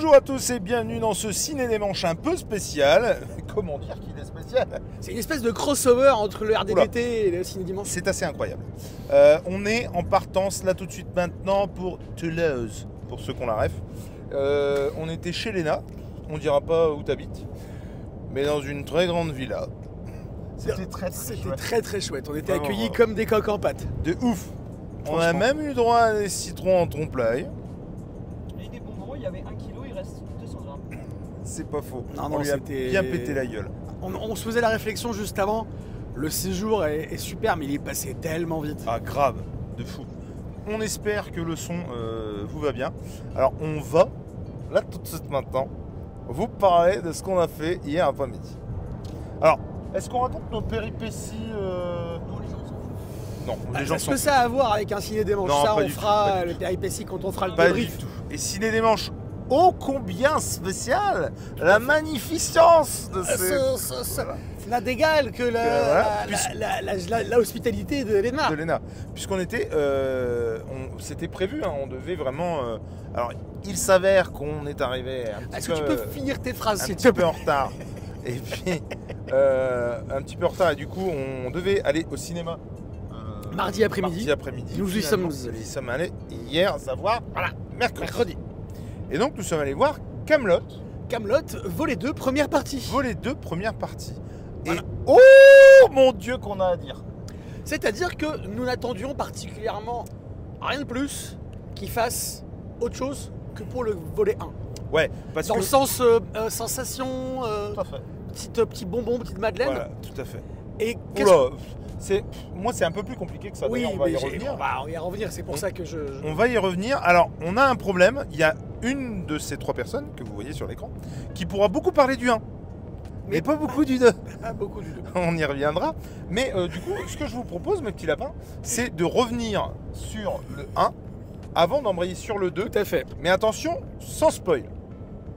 Bonjour à tous et bienvenue dans ce Ciné des Manches un peu spécial. Comment dire qu'il est spécial? C'est une espèce de crossover entre le RDDT et le Ciné Dimanche. C'est assez incroyable. On est en partance là tout de suite maintenant pour Toulouse, pour ceux qui ont la ref. On était chez Léna, on dira pas où t'habites, mais dans une très grande villa. C'était très chouette. On était Vraiment, accueillis comme des coqs en pâte. de ouf. On a même eu droit à des citrons en trompe-l'œil. Et des bonbons, il y avait 1 kg, il reste 200 grammes. C'est pas faux. Non, On non, lui a c'était bien pété la gueule. On se faisait la réflexion juste avant. Le séjour est super, mais il est passé tellement vite. Ah, grave, de fou. On espère que le son vous va bien. Alors, on va, là tout de suite maintenant, vous parler de ce qu'on a fait hier après-midi. Alors, est-ce qu'on raconte nos péripéties Non, les gens s'en foutent. Non, les gens Est-ce s'en que ça a à voir avec un Ciné Dimanche? Non, Ça, pas on du tout, fera pas du le péripétie quand on fera le Pas du débrief. tout. Et Ciné des Manches, ô combien spécial la magnificence de ce... Ça n'a d'égal que la hospitalité de Léna. de Léna. Puisqu'on était, c'était prévu, hein, on devait vraiment. Alors, il s'avère qu'on est arrivé un petit Est-ce peu, que tu peux finir tes phrases, un s'il te petit peu plaît? en retard. Et puis, un petit peu en retard. Et du coup, on devait aller au cinéma. Mardi après-midi. Mardi après-midi. Nous y Finalement, sommes allés. Nous y sommes allés hier, à savoir, voilà, mercredi. Et donc, nous sommes allés voir Kaamelott, Kaamelott, volet 2, première partie. volet 2, première partie. Voilà. Et oh mon Dieu, qu'on a à dire. C'est-à-dire que nous n'attendions particulièrement rien de plus qu'il fasse autre chose que pour le volet 1. Ouais, parce Dans que. le sens sensation, Tout à fait. petit bonbon, petite madeleine. Voilà, tout à fait. Et qu'est-ce Oula, moi c'est un peu plus compliqué que ça. Oui, D'ailleurs, on va y mais revenir. on va y revenir, c'est pour ça que je... On va y revenir. Alors, on a un problème. Il y a une de ces trois personnes que vous voyez sur l'écran qui pourra beaucoup parler du 1, mais pas beaucoup du 2. Pas beaucoup du tout. On y reviendra. Mais du coup, ce que je vous propose, mes petits lapins, c'est de revenir sur le 1 avant d'embrayer sur le 2. Tout à fait. Mais attention, sans spoil.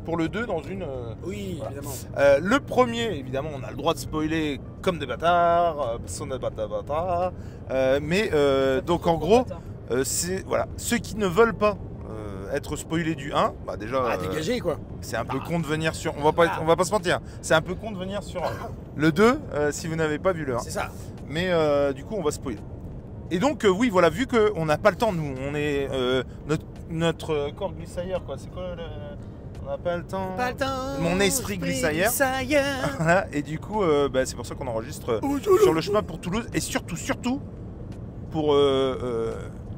Pour le 2 dans une... Oui, voilà. évidemment. Le premier, évidemment, on a le droit de spoiler comme des bâtards, parce qu'on est bâtards. Donc en gros, c'est voilà, ceux qui ne veulent pas être spoilés du 1, bah déjà, Ah, dégagé, quoi. c'est un peu con de venir sur. On va pas se mentir, c'est un peu con de venir sur le 2 si vous n'avez pas vu le 1. C'est ça. Mais du coup, on va spoiler. Et donc, oui, voilà, vu qu'on n'a pas le temps, nous, on est notre corps glisse ailleurs, quoi. C'est quoi le... On n'a pas le temps. Pas le temps. Mon esprit glisse ailleurs. Voilà, et du coup, c'est pour ça qu'on enregistre sur le chemin pour Toulouse. Et surtout, pour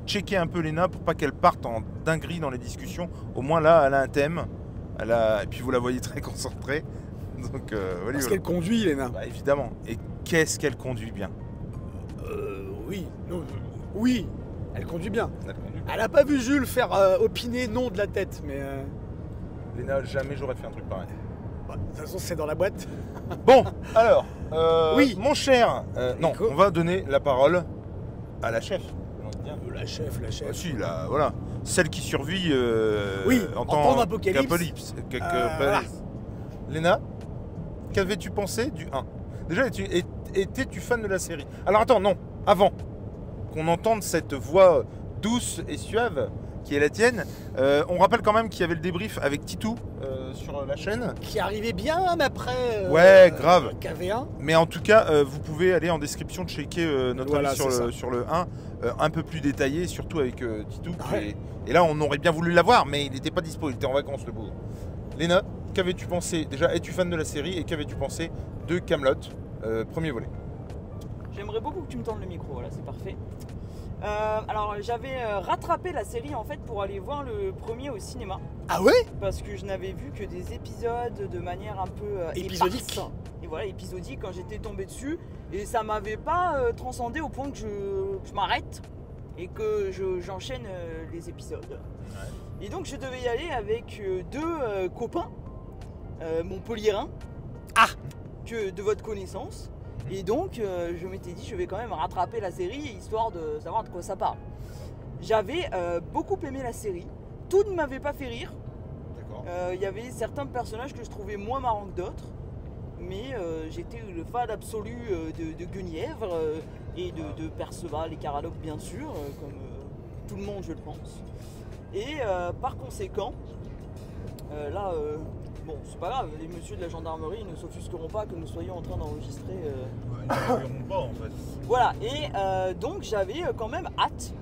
checker un peu Léna pour pas qu'elle parte en dinguerie dans les discussions. Au moins là, elle a un thème. Et puis vous la voyez très concentrée. Donc, voilà. Parce qu'elle conduit, Léna. Bah, évidemment. Et qu'est-ce qu'elle conduit bien. Oui. Non, oui, elle conduit bien. Elle conduit bien. Elle a pas vu Jules faire opiner non de la tête, mais... Léna, jamais j'aurais fait un truc pareil. bah, de toute façon, c'est dans la boîte. Bon, alors, Oui. mon cher, non, Nico. on va donner la parole à la chef. La chef. Ah, si, là, voilà. Celle qui survit Oui, en en temps d'apocalypse. Voilà. Léna, qu'avais-tu pensé du 1? Déjà, étais-tu fan de la série? Alors attends, non, avant qu'on entende cette voix douce et suave qui est la tienne, on rappelle quand même qu'il y avait le débrief avec Titou sur la chaîne. Qui arrivait bien après... Ouais, grave. KV1. Mais en tout cas, vous pouvez aller en description checker notre Voilà, avis sur le 1, un peu plus détaillé, surtout avec Titou. Ouais. Et là, on aurait bien voulu l'avoir, mais il n'était pas dispo, il était en vacances, le beau. Léna, qu'avais-tu pensé? Déjà, es-tu fan de la série et qu'avais-tu pensé de Kaamelott, premier volet? J'aimerais beaucoup que tu me tendes le micro, voilà, c'est parfait. Alors, j'avais rattrapé la série en fait pour aller voir le premier au cinéma. Ah ouais? Parce que je n'avais vu que des épisodes de manière un peu Épisodique. éparse. Et voilà, épisodique quand j'étais tombé dessus. Et ça m'avait pas transcendé au point que je m'arrête et que j'enchaîne les épisodes. Ouais. Et donc je devais y aller avec deux copains montpelliérains de votre connaissance. Et donc je m'étais dit je vais quand même rattraper la série histoire de savoir de quoi ça parle. J'avais beaucoup aimé la série. Tout ne m'avait pas fait rire. Il y avait certains personnages que je trouvais moins marrants que d'autres. Mais j'étais le fan absolu de Guenièvre et de Perceval et Caraloque bien sûr, comme tout le monde je le pense. Et par conséquent, Bon, c'est pas grave, les messieurs de la gendarmerie ne s'offusqueront pas que nous soyons en train d'enregistrer. Ils ne verront pas en fait. Voilà, et donc j'avais quand même hâte.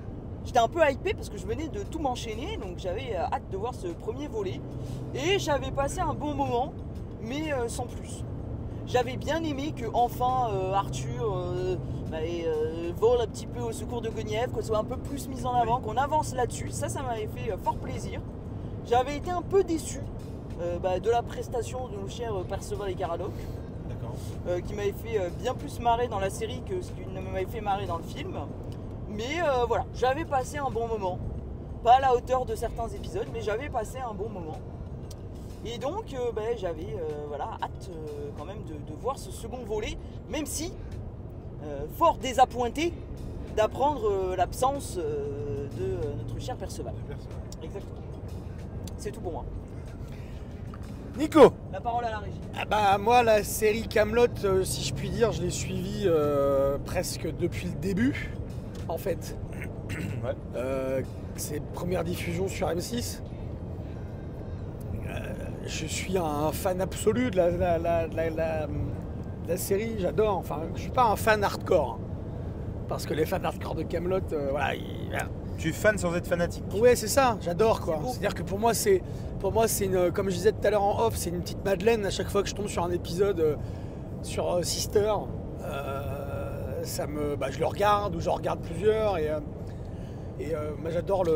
J'étais un peu hypé parce que je venais de tout m'enchaîner, donc j'avais hâte de voir ce premier volet. Et j'avais passé un bon moment, mais sans plus. J'avais bien aimé que enfin Arthur vole un petit peu au secours de Guenièvre, qu'on soit un peu plus mis en avant, qu'on avance là-dessus. Ça m'avait fait fort plaisir. J'avais été un peu déçu de la prestation de nos chers Perceval et Caradoc, qui m'avait fait bien plus marrer dans la série que ce qu'il ne m'avait fait marrer dans le film. Mais voilà, j'avais passé un bon moment. Pas à la hauteur de certains épisodes, mais j'avais passé un bon moment. Et donc j'avais hâte quand même de voir ce second volet, même si fort désappointé d'apprendre l'absence de notre cher Perceval. Exactement. C'est tout pour moi. Nico, la parole à la régie. Moi, la série Kaamelott, si je puis dire, je l'ai suivie presque depuis le début, en fait. Ouais. C'est première diffusion sur M6. Je suis un fan absolu de la série, j'adore. Enfin, je suis pas un fan hardcore, parce que les fans hardcore de Kaamelott, Tu es fan sans être fanatique. Ouais, c'est ça, j'adore quoi. C'est-à-dire que pour moi c'est une, comme je disais tout à l'heure en off, c'est une petite Madeleine à chaque fois que je tombe sur un épisode sur Sister. Je le regarde ou j'en regarde plusieurs et moi j'adore la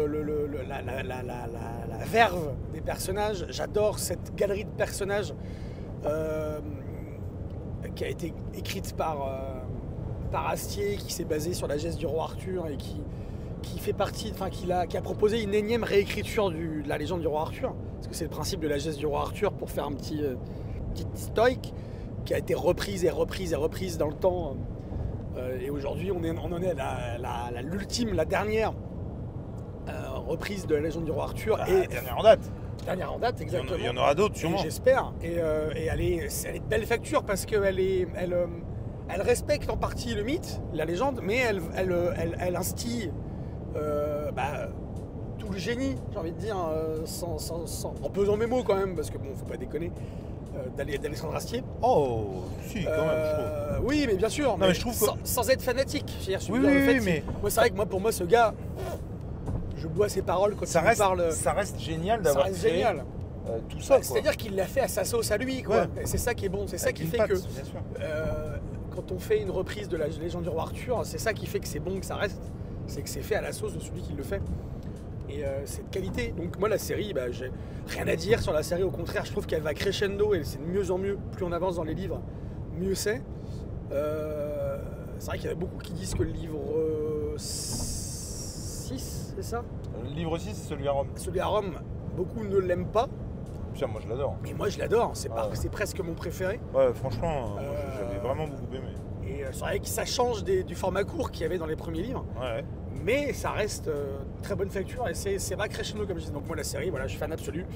verve des personnages. J'adore cette galerie de personnages qui a été écrite par Astier, qui s'est basée sur la geste du roi Arthur et qui fait partie, qui a proposé une énième réécriture de la légende du roi Arthur, parce que c'est le principe de la geste du roi Arthur pour faire un petit historique qui a été reprise dans le temps. Et aujourd'hui, on en est à l'ultime, la dernière reprise de la légende du roi Arthur. Et dernière en date. Dernière en date, exactement. Il y en aura d'autres, sûrement. J'espère. Et elle est de belle facture parce qu'elle respecte en partie le mythe, la légende, mais elle instille tout le génie, j'ai envie de dire, en pesant mes mots quand même, parce que bon, faut pas déconner, d'Alexandre Astier. Oh, si, quand même, je trouve. Oui, mais bien sûr, non, mais je trouve sans être fanatique. Oui, mais moi, c'est vrai que pour moi, ce gars, je bois ses paroles quand il me parle. Ça reste génial d'avoir fait tout ça. C'est-à-dire qu'il l'a fait à sa sauce à lui, quoi. Ouais. Et c'est ça qui est bon, c'est ça qui fait que quand on fait une reprise de la légende du roi Arthur, c'est ça qui fait que c'est bon, que ça reste. C'est que c'est fait à la sauce de celui qui le fait. Et c'est de qualité. Donc moi, la série, j'ai rien à dire sur la série. Au contraire, je trouve qu'elle va crescendo et c'est de mieux en mieux. Plus on avance dans les livres, mieux c'est. C'est vrai qu'il y en a beaucoup qui disent que le livre 6, c'est ça ? Le livre 6, c'est celui à Rome. Celui à Rome, beaucoup ne l'aiment pas. Putain, moi je l'adore. Mais moi je l'adore, c'est presque mon préféré. Ouais, franchement, j'avais vraiment beaucoup aimé. Et c'est vrai que ça change du format court qu'il y avait dans les premiers livres. Ouais. Mais ça reste très bonne facture et c'est va crescendo comme je dis. Donc moi la série, voilà, je suis fan absolu.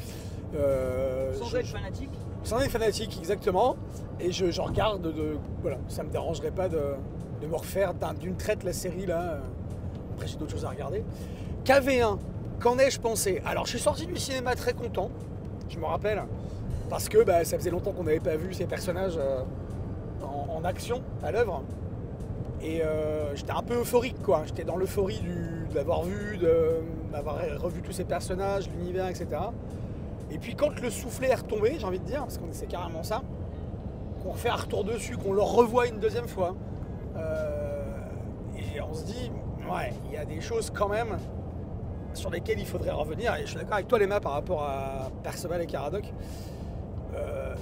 Sans être fanatique. Sans être fanatique, exactement. Et je regarde, voilà, ça me dérangerait pas de me refaire d'une traite la série là. Après j'ai d'autres choses à regarder. KV1, qu'en ai-je pensé ? Alors je suis sorti du cinéma très content, je me rappelle, parce que ça faisait longtemps qu'on n'avait pas vu ces personnages en action, à l'œuvre. Et j'étais un peu euphorique, quoi. J'étais dans l'euphorie d'avoir d'avoir revu tous ces personnages, l'univers, etc. Et puis quand le soufflet est retombé, j'ai envie de dire, parce que c'est carrément ça, qu'on refait un retour dessus, qu'on le revoit une deuxième fois, et on se dit, ouais, il y a des choses quand même sur lesquelles il faudrait revenir. Et je suis d'accord avec toi, Léma, par rapport à Perceval et Caradoc.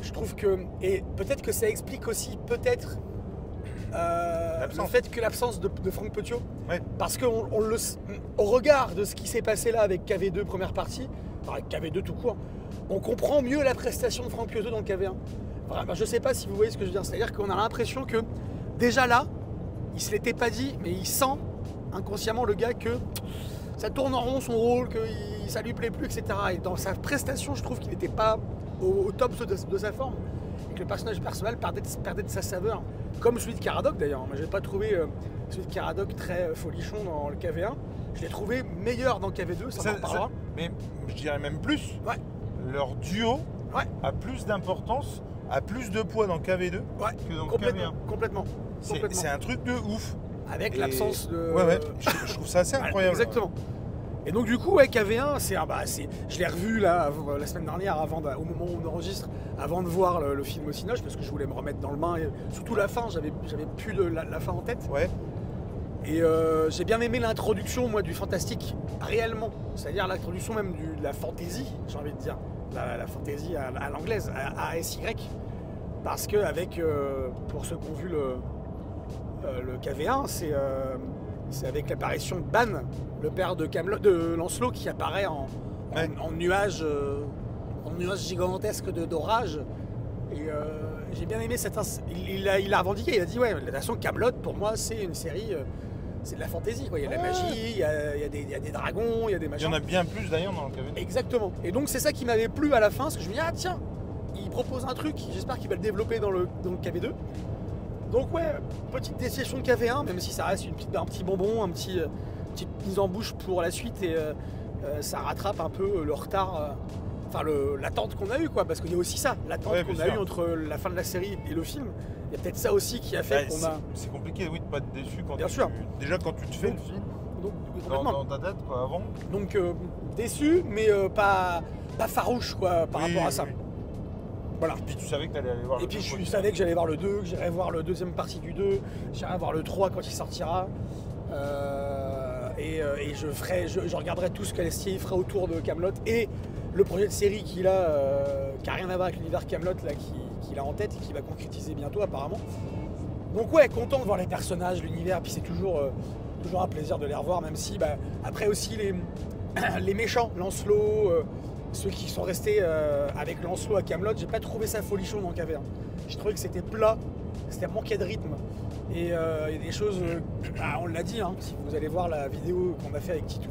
Je trouve que, et peut-être que ça explique aussi, peut-être, le fait que l'absence de Franck Petiot, ouais. Parce qu'au regard de ce qui s'est passé là avec KV2 première partie, enfin avec KV2 tout court, on comprend mieux la prestation de Franck Petiot dans le KV1. Enfin, je sais pas si vous voyez ce que je veux dire, c'est-à-dire qu'on a l'impression que déjà là, il se l'était pas dit, mais il sent inconsciemment le gars que ça tourne en rond son rôle, que ça lui plaît plus, etc. Et dans sa prestation, je trouve qu'il n'était pas au top de sa forme. Et que le personnage Perceval perdait de sa saveur. Comme celui de Caradoc d'ailleurs. Moi, j'ai pas trouvé celui de Caradoc très folichon dans le KV1. Je l'ai trouvé meilleur dans le KV2, ça en parlera. Mais je dirais même plus. Ouais. leur duo Ouais. a plus d'importance, a plus de poids dans KV2 que dans KV1. Complètement. C'est un truc de ouf. Avec l'absence de... Ouais, je trouve ça assez incroyable. Exactement. Et donc du coup, KV1, je l'ai revu là, la semaine dernière, au moment où on enregistre, avant de voir le film au Cinoche, parce que je voulais me remettre dans le bain, et surtout la fin, j'avais plus la fin en tête. Ouais. Et j'ai bien aimé l'introduction, moi, du fantastique, réellement. C'est-à-dire l'introduction même de la fantasy, j'ai envie de dire. La fantasy à l'anglaise, à ASY. Parce que pour ceux qui ont vu le KV1, c'est avec l'apparition de Ban, le père de Lancelot, qui apparaît en nuage gigantesque d'orage. Et j'ai bien aimé il a revendiqué, il a dit ouais, la nation Camelot pour moi c'est une série, c'est de la fantaisie quoi. Il y a de la magie, il y a des dragons, il y a des machins. Il y en a bien plus d'ailleurs dans le KV2. Exactement. Et donc c'est ça qui m'avait plu à la fin, parce que je me dis ah tiens, il propose un truc, j'espère qu'il va le développer dans le KV2. Donc ouais, petite décision de KV1, même si ça reste un petit bonbon, petite mise en bouche pour la suite, et ça rattrape un peu le retard, l'attente qu'on a eue quoi, parce qu'il y a aussi ça, l'attente qu'on a eue entre la fin de la série et le film. Il y a peut-être ça aussi qui a fait qu'on a... C'est compliqué, oui, de pas être déçu quand déjà quand tu te fais le film, dans ta tête quoi, avant. Donc déçu, mais pas farouche quoi par rapport à ça. Oui. Voilà. Et puis tu savais que tu allais aller voir le 2. Et puis je savais que j'allais voir le 2, que j'irais voir le deuxième partie du 2, j'irais voir le 3 quand il sortira. Et je regarderai tout ce qu'Alestier fera autour de Camelot et le projet de série qu'il a, qui n'a rien à voir avec l'univers Camelot qu'il a en tête et qui va concrétiser bientôt apparemment. Donc ouais, content de voir les personnages, l'univers, puis c'est toujours un plaisir de les revoir, même si après aussi les méchants, Lancelot, ceux qui sont restés avec Lancelot à Camelot, j'ai pas trouvé ça folichon dans KV1. J'ai trouvé que c'était plat, c'était manqué de rythme. Et il y a des choses, on l'a dit, hein, si vous allez voir la vidéo qu'on a fait avec Titou.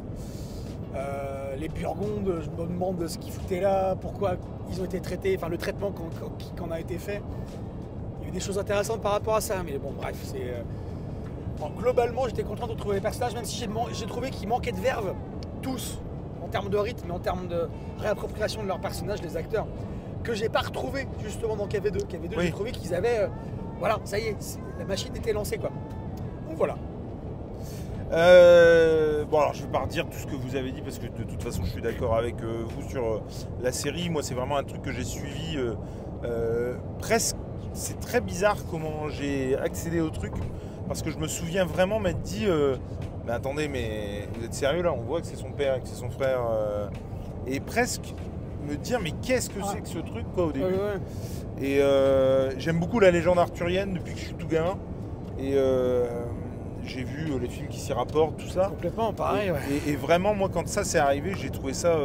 Les Burgondes, je me demande ce qu'ils foutaient là, pourquoi ils ont été traités, enfin le traitement qu'en a été fait. Il y a eu des choses intéressantes par rapport à ça, mais bon bref, globalement j'étais content de retrouver les personnages, même si j'ai trouvé qu'ils manquaient de verve, tous, en termes de rythme et en termes de réappropriation de leurs personnages, les acteurs, que j'ai pas retrouvé justement dans KV2. KV2, oui. J'ai trouvé qu'ils avaient... voilà, ça y est, la machine était lancée quoi. Donc voilà. Bon alors je vais pas redire tout ce que vous avez dit parce que de toute façon je suis d'accord avec vous sur la série. Moi c'est vraiment un truc que j'ai suivi presque. C'est très bizarre comment j'ai accédé au truc parce que je me souviens vraiment m'être dit mais attendez, mais vous êtes sérieux là, on voit que c'est son père et que c'est son frère et presque me dire mais qu'est-ce que c'est que ce truc quoi au début. Et j'aime beaucoup la légende arthurienne depuis que je suis tout gamin et j'ai vu les films qui s'y rapportent, tout ça. Complètement, pareil. Et vraiment, moi, quand ça s'est arrivé, j'ai trouvé ça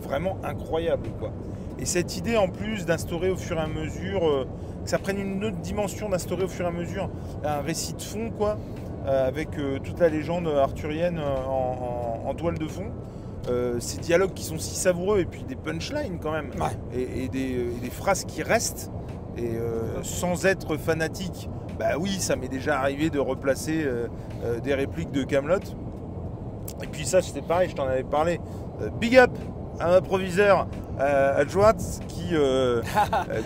vraiment incroyable, quoi. Et cette idée, en plus, d'instaurer au fur et à mesure, que ça prenne une autre dimension, d'instaurer au fur et à mesure un récit de fond, quoi, avec toute la légende arthurienne en toile de fond. Ces dialogues qui sont si savoureux, et puis des punchlines, quand même. Ouais. Et des phrases qui restent, et sans être fanatique. Bah oui, ça m'est déjà arrivé de replacer des répliques de Camelot. Et puis ça, c'était pareil, je t'en avais parlé. Big up à ma proviseur adjointe qui,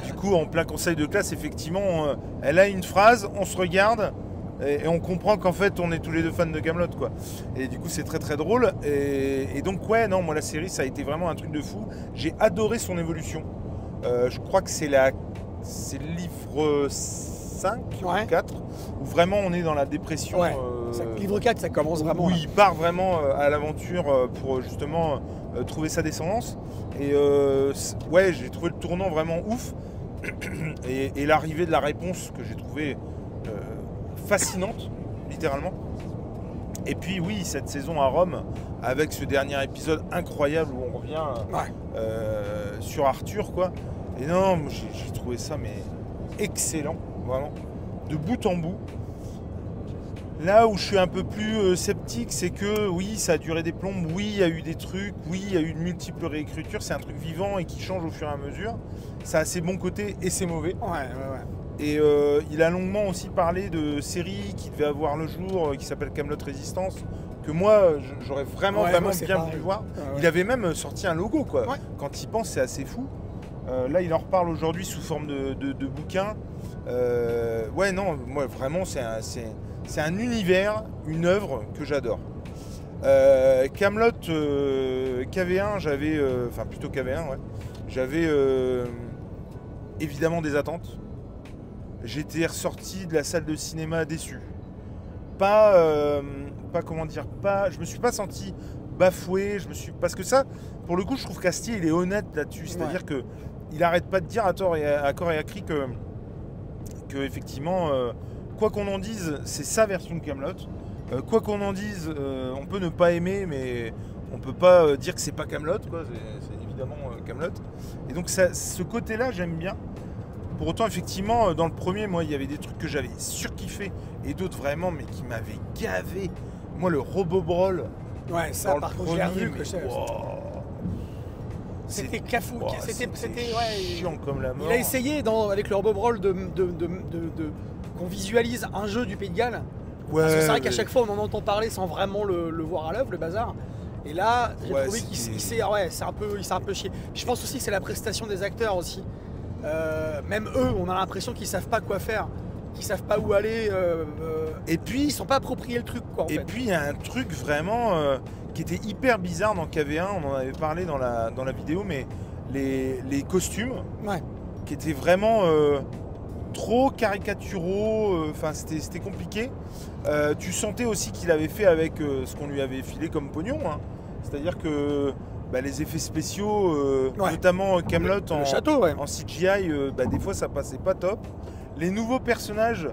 du coup, en plein conseil de classe, effectivement, elle a une phrase, on se regarde et on comprend qu'en fait, on est tous les deux fans de Camelot, quoi. Et du coup, c'est très très drôle. Et donc, ouais, non, moi, la série, ça a été vraiment un truc de fou. J'ai adoré son évolution. Je crois que c'est le livre 5 ou 4, où vraiment on est dans la dépression. Ouais, livre 4, ça commence vraiment. Où il part vraiment à l'aventure pour justement trouver sa descendance. Et ouais, j'ai trouvé le tournant vraiment ouf. Et l'arrivée de la réponse que j'ai trouvé fascinante, littéralement. Et puis oui, cette saison à Rome, avec ce dernier épisode incroyable où on revient sur Arthur, quoi. Et non, j'ai trouvé ça mais excellent. Vraiment, de bout en bout. Là où je suis un peu plus sceptique, c'est que oui, ça a duré des plombes, oui, il y a eu des trucs, oui, il y a eu de multiples réécritures, c'est un truc vivant et qui change au fur et à mesure. Ça a ses bons côtés et ses mauvais. Et il a longuement aussi parlé de séries qui devaient avoir le jour, qui s'appelle Camelot Résistance, que moi j'aurais vraiment Ouais, moi, c'est bien pareil. voulu voir. Ouais. Il avait même sorti un logo quoi. Ouais. Quand il pense, c'est assez fou. Là, il en reparle aujourd'hui sous forme de bouquin. Ouais, non, moi vraiment, c'est un univers, une œuvre que j'adore. Kaamelott KV1, j'avais, enfin plutôt KV1, ouais. J'avais évidemment des attentes. J'étais ressorti de la salle de cinéma déçu. Pas comment dire, je me suis pas senti bafoué. Parce que ça, pour le coup, je trouve qu'Astier il est honnête là-dessus. C'est-à-dire que il arrête pas de dire à corps et à cri que effectivement, quoi qu'on en dise, c'est sa version de Kaamelott. Quoi qu'on en dise, on peut ne pas aimer, mais on peut pas dire que c'est pas Kaamelott, quoi. C'est évidemment Kaamelott. Et donc ce côté-là, j'aime bien. Pour autant, effectivement, dans le premier, moi, il y avait des trucs que j'avais surkiffé et d'autres vraiment, mais qui m'avaient gavé. Moi, le Robobrawl. Ouais, ça, par contre, j'ai revu que c'est c'était cafou. wow, C'était chiant comme la mort. Il a essayé avec le Robobrawl qu'on visualise un jeu du Pays de Galles. Ouais, parce que c'est vrai qu'à chaque fois on en entend parler sans vraiment le voir à l'œuvre, le bazar. Et là, j'ai trouvé qu'il s'est un peu chié. Je pense aussi que c'est la prestation des acteurs aussi. Même eux, on a l'impression qu'ils savent pas quoi faire, qu'ils savent pas où aller. Et puis ils sont pas appropriés le truc, quoi. Puis il y a un truc vraiment qui était hyper bizarre dans KV1. On en avait parlé dans la vidéo, mais les costumes, qui étaient vraiment trop caricaturaux. Enfin, c'était compliqué. Tu sentais aussi qu'il avait fait avec ce qu'on lui avait filé comme pognon. Hein. C'est-à-dire que les effets spéciaux, notamment Kaamelott en CGI, des fois ça passait pas top. Les nouveaux personnages,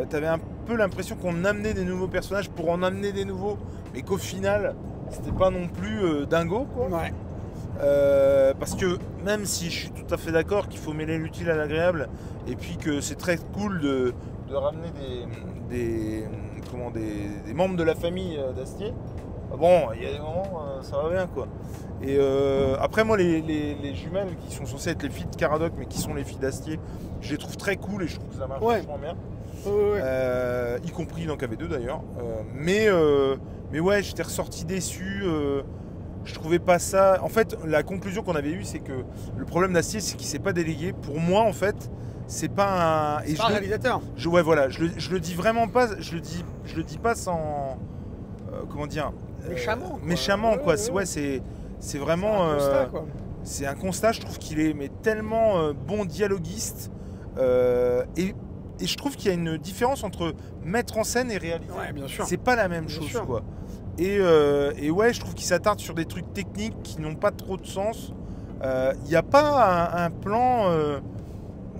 t'avais un peu l'impression qu'on amenait des nouveaux personnages pour en amener des nouveaux, mais qu'au final, c'était pas non plus dingo, quoi. Ouais. Parce que même si je suis tout à fait d'accord qu'il faut mêler l'utile à l'agréable, et puis que c'est très cool de ramener des membres de la famille d'Astier, bon, il y a des moments, ça va bien, quoi. Et après, moi, les jumelles qui sont censées être les filles de Caradoc, mais qui sont les filles d'Astier, je les trouve très cool et je trouve que ça marche vachement bien. Y compris dans KV2 d'ailleurs. Mais ouais, j'étais ressorti déçu. Je trouvais pas ça. En fait, la conclusion qu'on avait eue, c'est que le problème d'Astier, c'est qu'il s'est pas délégué. Pour moi, en fait, c'est pas un. C'est pas un réalisateur. Ouais, voilà. Je le dis vraiment pas. Je le dis pas sans. Comment dire. Méchamment, quoi. C'est vraiment. C'est un constat, quoi. C'est un constat. Je trouve qu'il est tellement bon dialoguiste. Et je trouve qu'il y a une différence entre mettre en scène et réaliser. Ouais, bien sûr. C'est pas la même chose, quoi. Et ouais, je trouve qu'il s'attarde sur des trucs techniques qui n'ont pas trop de sens. Il n'y a pas un plan,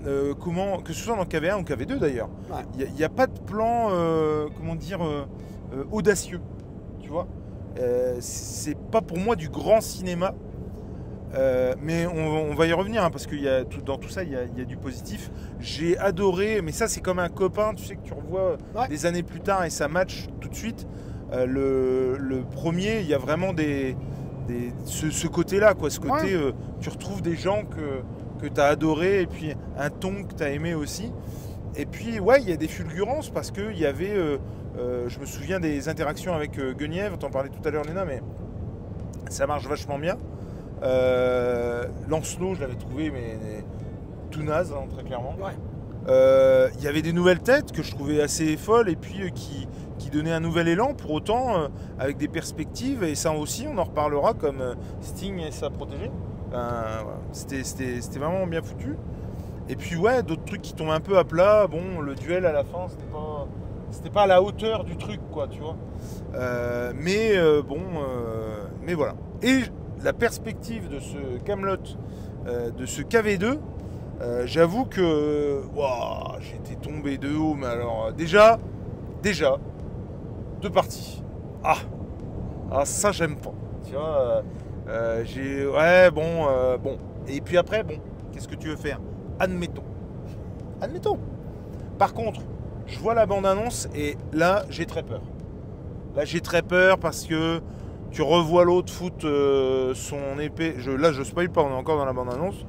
que ce soit dans KV1 ou KV2 d'ailleurs. Il n'y a pas de plan, audacieux. Tu vois, c'est pas pour moi du grand cinéma. Mais on va y revenir, hein, parce que dans tout ça, il y a du positif. J'ai adoré, mais ça, c'est comme un copain, tu sais, que tu revois des années plus tard et ça match tout de suite. Le premier, il y a vraiment ce côté-là, quoi. Ce côté, tu retrouves des gens que tu as adoré et puis un ton que tu as aimé aussi. Et puis, ouais, il y a des fulgurances parce qu'il y avait, je me souviens des interactions avec Guenièvre, t'en parlais tout à l'heure, Léna, mais ça marche vachement bien. Lancelot, je l'avais trouvé mais tout naze, hein, très clairement. Il y avait des nouvelles têtes que je trouvais assez folles et puis qui donnaient un nouvel élan, pour autant avec des perspectives, et ça aussi on en reparlera, comme Sting et sa protégée. C'était vraiment bien foutu. Et puis ouais, d'autres trucs qui tombent un peu à plat. Bon, le duel à la fin, c'était pas à la hauteur du truc, quoi, tu vois. Mais voilà. Et la perspective de ce Kaamelott, de ce KV2, j'avoue que j'étais tombé de haut. Mais alors déjà, deux parties. Ça j'aime pas. Tu vois, bon. Et puis après, bon, qu'est-ce que tu veux faire? Admettons. Par contre, je vois la bande-annonce et là, j'ai très peur. Parce que tu revois l'autre foutre son épée. Là, je spoil pas, on est encore dans la bande-annonce.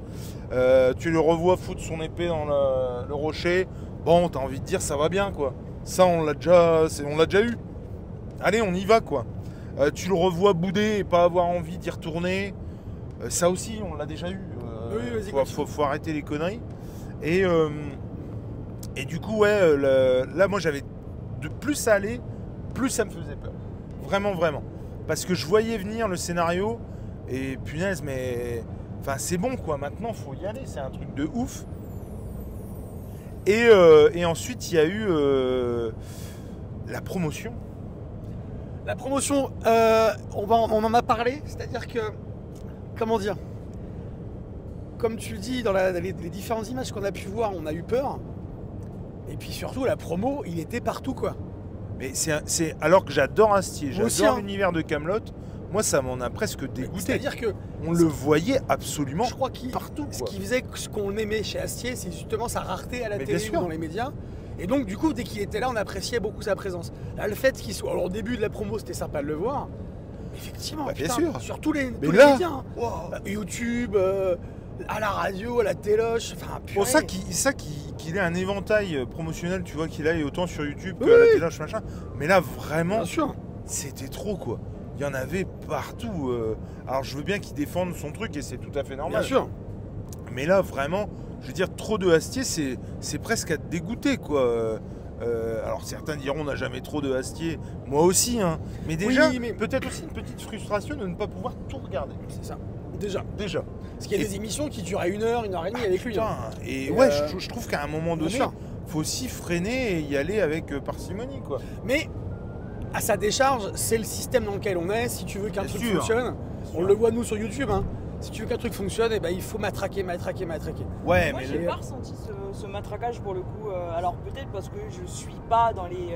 Tu le revois foutre son épée dans le rocher. Bon, t'as envie de dire ça va bien, quoi. Ça, on l'a déjà eu. allez, on y va, quoi. Tu le revois bouder et pas avoir envie d'y retourner. Ça aussi, on l'a déjà eu. Oui, vas-y, faut arrêter les conneries. Et du coup, ouais, là, moi, j'avais de plus ça allait, plus ça me faisait peur. Vraiment, vraiment. Parce que je voyais venir le scénario et punaise, mais... Enfin, c'est bon, quoi. Maintenant, faut y aller. C'est un truc de ouf. Et ensuite, il y a eu la promotion. La promotion, on en a parlé. C'est-à-dire que... Comment dire ? Comme tu le dis, dans les différentes images qu'on a pu voir, on a eu peur. Et puis surtout, la promo, il était partout, quoi. Mais c'est alors que j'adore Astier, j'adore hein. l'univers de Kaamelott. Moi, ça m'en a presque dégoûté. C'est-à-dire que on le voyait absolument je crois partout. Ce Quoi. qui faisait ce qu'on aimait chez Astier, c'est justement sa rareté à la Mais télé bien ou sûr. dans les médias. Et donc, du coup, dès qu'il était là, on appréciait beaucoup sa présence. Là, le fait qu'il soit... Alors, au début de la promo, c'était sympa de le voir. Effectivement, Bah, bien putain, sûr. sur tous les Mais les là, médias. Hein. wow. YouTube, à la radio, à la téloche, enfin, purée. Pour ça qu'il ait un éventail promotionnel, tu vois, qu'il aille autant sur YouTube Oui, que à la oui. téloche, machin. Mais là, vraiment, Bien sûr. c'était trop, quoi. Il y en avait partout. Alors, je veux bien qu'il défende son truc et c'est tout à fait normal. Bien sûr. Mais là, vraiment, je veux dire, trop de Astier, c'est presque à te dégoûter, quoi. Alors certains diront on n'a jamais trop de Astier, moi aussi, hein. Mais déjà, Oui, mais- peut-être aussi une petite frustration de ne pas pouvoir tout regarder. C'est ça. Déjà. Parce qu'il y a Et- des émissions qui durent 1 heure, 1h30 avec lui. Hein. Putain, et Et ouais, je trouve qu'à un moment bien donné, sûr. faut aussi freiner et y aller avec parcimonie, quoi. Mais à sa décharge, c'est le système dans lequel on est. Si tu veux qu'un Bien truc sûr. fonctionne, on le voit nous sur YouTube. Hein. Si tu veux qu'un truc fonctionne, eh ben, il faut matraquer. Ouais, Moi, mais j'ai pas ressenti ce matraquage pour le coup. Alors peut-être parce que je suis pas dans les,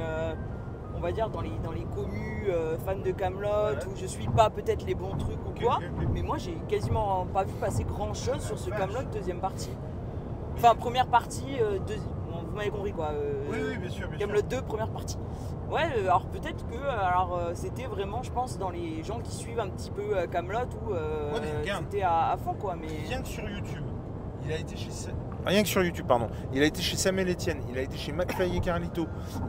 on va dire dans les commus fans de Kaamelott, Ouais. ou je suis pas peut-être les bons trucs ou quoi. ok. Mais moi, j'ai quasiment pas vu passer grand chose sur ce Kaamelott deuxième partie. Enfin première partie, vous m'avez compris quoi. oui, bien sûr. Kaamelott 2, première partie. Ouais, alors peut-être que c'était vraiment, je pense, dans les gens qui suivent un petit peu Kaamelott où mais regarde. c'était à fond quoi. Mais Rien que sur YouTube, il a été chez Rien que sur YouTube, pardon. Il a été chez Samuel Etienne, il a été chez McFly et Carlito,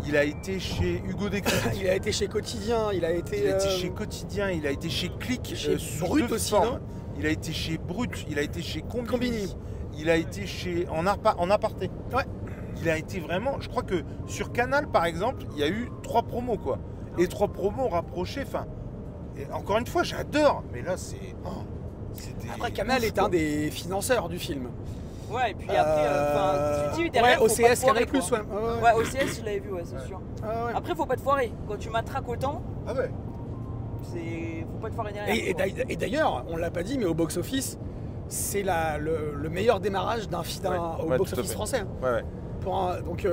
il a été chez Hugo Décrypte, Il a été chez Quotidien, il a été, il a été chez Quotidien, il a été chez Click, chez sous Brut deux aussi, formes. non Il a été chez Brut, il a été chez Combini, Combini. il a été chez en aparté. Ouais. Il a été vraiment, je crois que sur Canal par exemple, il y a eu 3 promos quoi. Et 3 promos rapprochés, enfin. Et encore une fois, j'adore, mais là c'était. Après, Canal est un des financeurs du film. ouais, et puis après, tu dis derrière, ouais, faut pas te OCS, foirer, Canal+, quoi. ouais. Ouais, OCS, je l'avais vu, ouais, c'est sûr. Ah ouais. Après, faut pas te foirer. Quand tu matraques autant, Ah ouais. faut pas te foirer derrière. quoi. Et d'ailleurs, on l'a pas dit, mais au box-office, c'est le meilleur démarrage d'un Ouais, au tout à box-office fait. français. Hein. Ouais. Donc,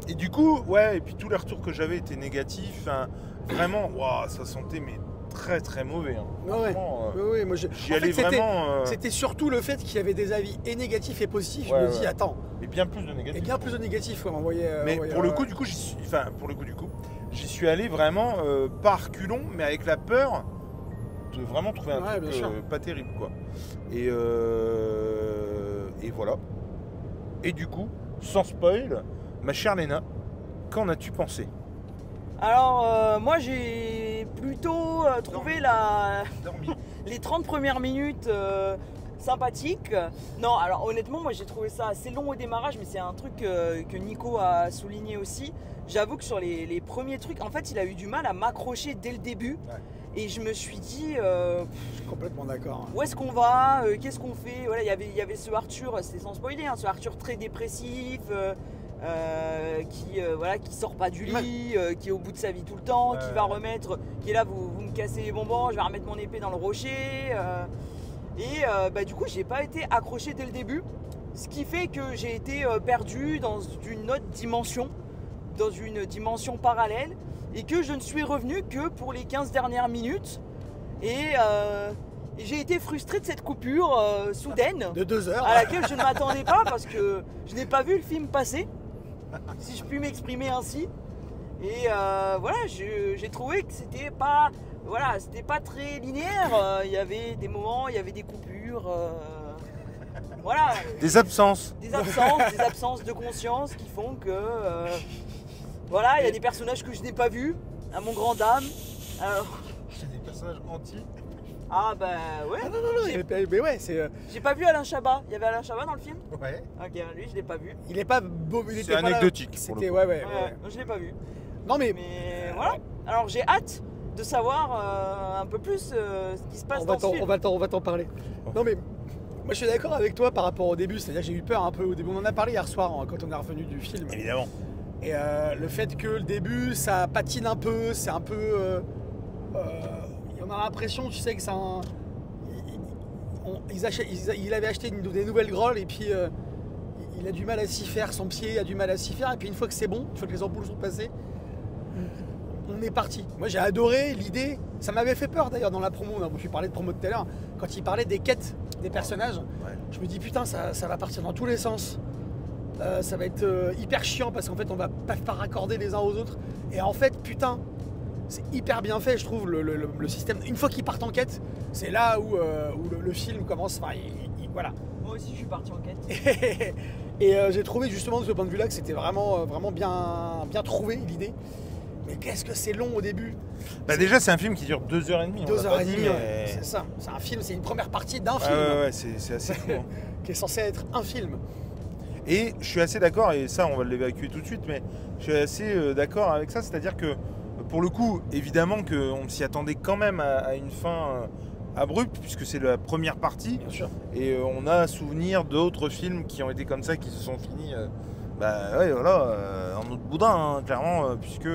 Et du coup, ouais, et puis tous les retours que j'avais étaient négatifs. Hein. Vraiment, waouh, ça sentait mais très très mauvais. Hein. ouais, Franchement, ouais, moi, j'y en fait, allais vraiment. c'était surtout le fait qu'il y avait des avis et négatifs et positifs. Ouais, je me dis, ouais. attends, Mais bien plus de négatifs. et bien plus de négatifs, ouais, on voyait. Mais on voyait, pour le coup, du coup, j'y suis allé vraiment pas à reculons, mais avec la peur de vraiment trouver un Ouais, truc bien sûr. pas terrible, quoi. Et voilà. Et du coup, sans spoil, ma chère Léna, qu'en as-tu pensé? Alors, moi, j'ai plutôt trouvé les 30 premières minutes sympathiques. Non, alors honnêtement, moi, j'ai trouvé ça assez long au démarrage, mais c'est un truc que Nico a souligné aussi. J'avoue que sur les premiers trucs, en fait, il a eu du mal à m'accrocher dès le début. Ouais. Et je me suis dit, Je suis complètement d'accord. où est-ce qu'on va, qu'est-ce qu'on fait. Voilà, il y avait ce Arthur, c'était sans spoiler, hein, ce Arthur très dépressif, qui sort pas du lit, qui est au bout de sa vie tout le temps, qui va remettre, qui est là, vous me cassez les bonbons, je vais remettre mon épée dans le rocher. Du coup, j'ai pas été accroché dès le début, ce qui fait que j'ai été perdu dans une autre dimension, dans une dimension parallèle, et que je ne suis revenu que pour les 15 dernières minutes. Et j'ai été frustré de cette coupure soudaine, De 2 heures. à laquelle je ne m'attendais pas parce que je n'ai pas vu le film passer, si je puis m'exprimer ainsi. Et voilà, j'ai trouvé que c'était pas très linéaire. Il y avait des moments, il y avait des coupures. Voilà, Des absences. des absences de conscience qui font que voilà, il y a des personnages que je n'ai pas vus. à mon grand dame. Alors... C'est des personnages anti. Ah bah ouais. Ah, non, mais ouais, c'est. J'ai pas vu Alain Chabat. Il y avait Alain Chabat dans le film? Ouais. Ok, lui je l'ai pas vu. Il est pas beau. C'est anecdotique. C'était Ouais, je l'ai pas vu. Non mais voilà. Alors j'ai hâte de savoir un peu plus ce qui se passe dans ce film. On va t'en parler. Non mais moi je suis d'accord avec toi par rapport au début. C'est-à-dire j'ai eu peur un peu au début. On en a parlé hier soir quand on est revenu du film. Évidemment. Et le fait que le début ça patine un peu, c'est un peu. On a l'impression, tu sais, que ça. Il avait acheté des nouvelles grolles et puis il a du mal à s'y faire, son pied a du mal à s'y faire. Et puis une fois que c'est bon, une fois que les ampoules sont passées, on est parti. Moi j'ai adoré l'idée. Ça m'avait fait peur d'ailleurs dans la promo. Je parlais de promo tout à l'heure. Quand il parlait des quêtes des personnages, je me dis putain, ça va partir dans tous les sens. Ça va être hyper chiant parce qu'en fait on va pas raccorder les uns aux autres. Et en fait, putain. C'est hyper bien fait, je trouve, le système. Une fois qu'ils partent en quête, c'est là où le film commence. Enfin, voilà. Moi aussi, je suis parti en quête. Et j'ai trouvé justement de ce point de vue-là que c'était vraiment bien trouvé l'idée. Mais qu'est-ce que c'est long au début. Bah déjà, c'est un film qui dure 2h30. 2h30, mais... c'est ça. C'est un film, c'est une première partie d'un film. Ouais, c'est assez fou. Hein. Qui est censé être un film. Et je suis assez d'accord, et ça, on va l'évacuer tout de suite, mais je suis assez d'accord avec ça, c'est-à-dire que pour le coup, évidemment qu'on s'y attendait quand même à une fin abrupte, puisque c'est la première partie. Bien sûr. Et on a souvenir d'autres films qui ont été comme ça, qui se sont finis en autre boudin, hein, clairement, puisque...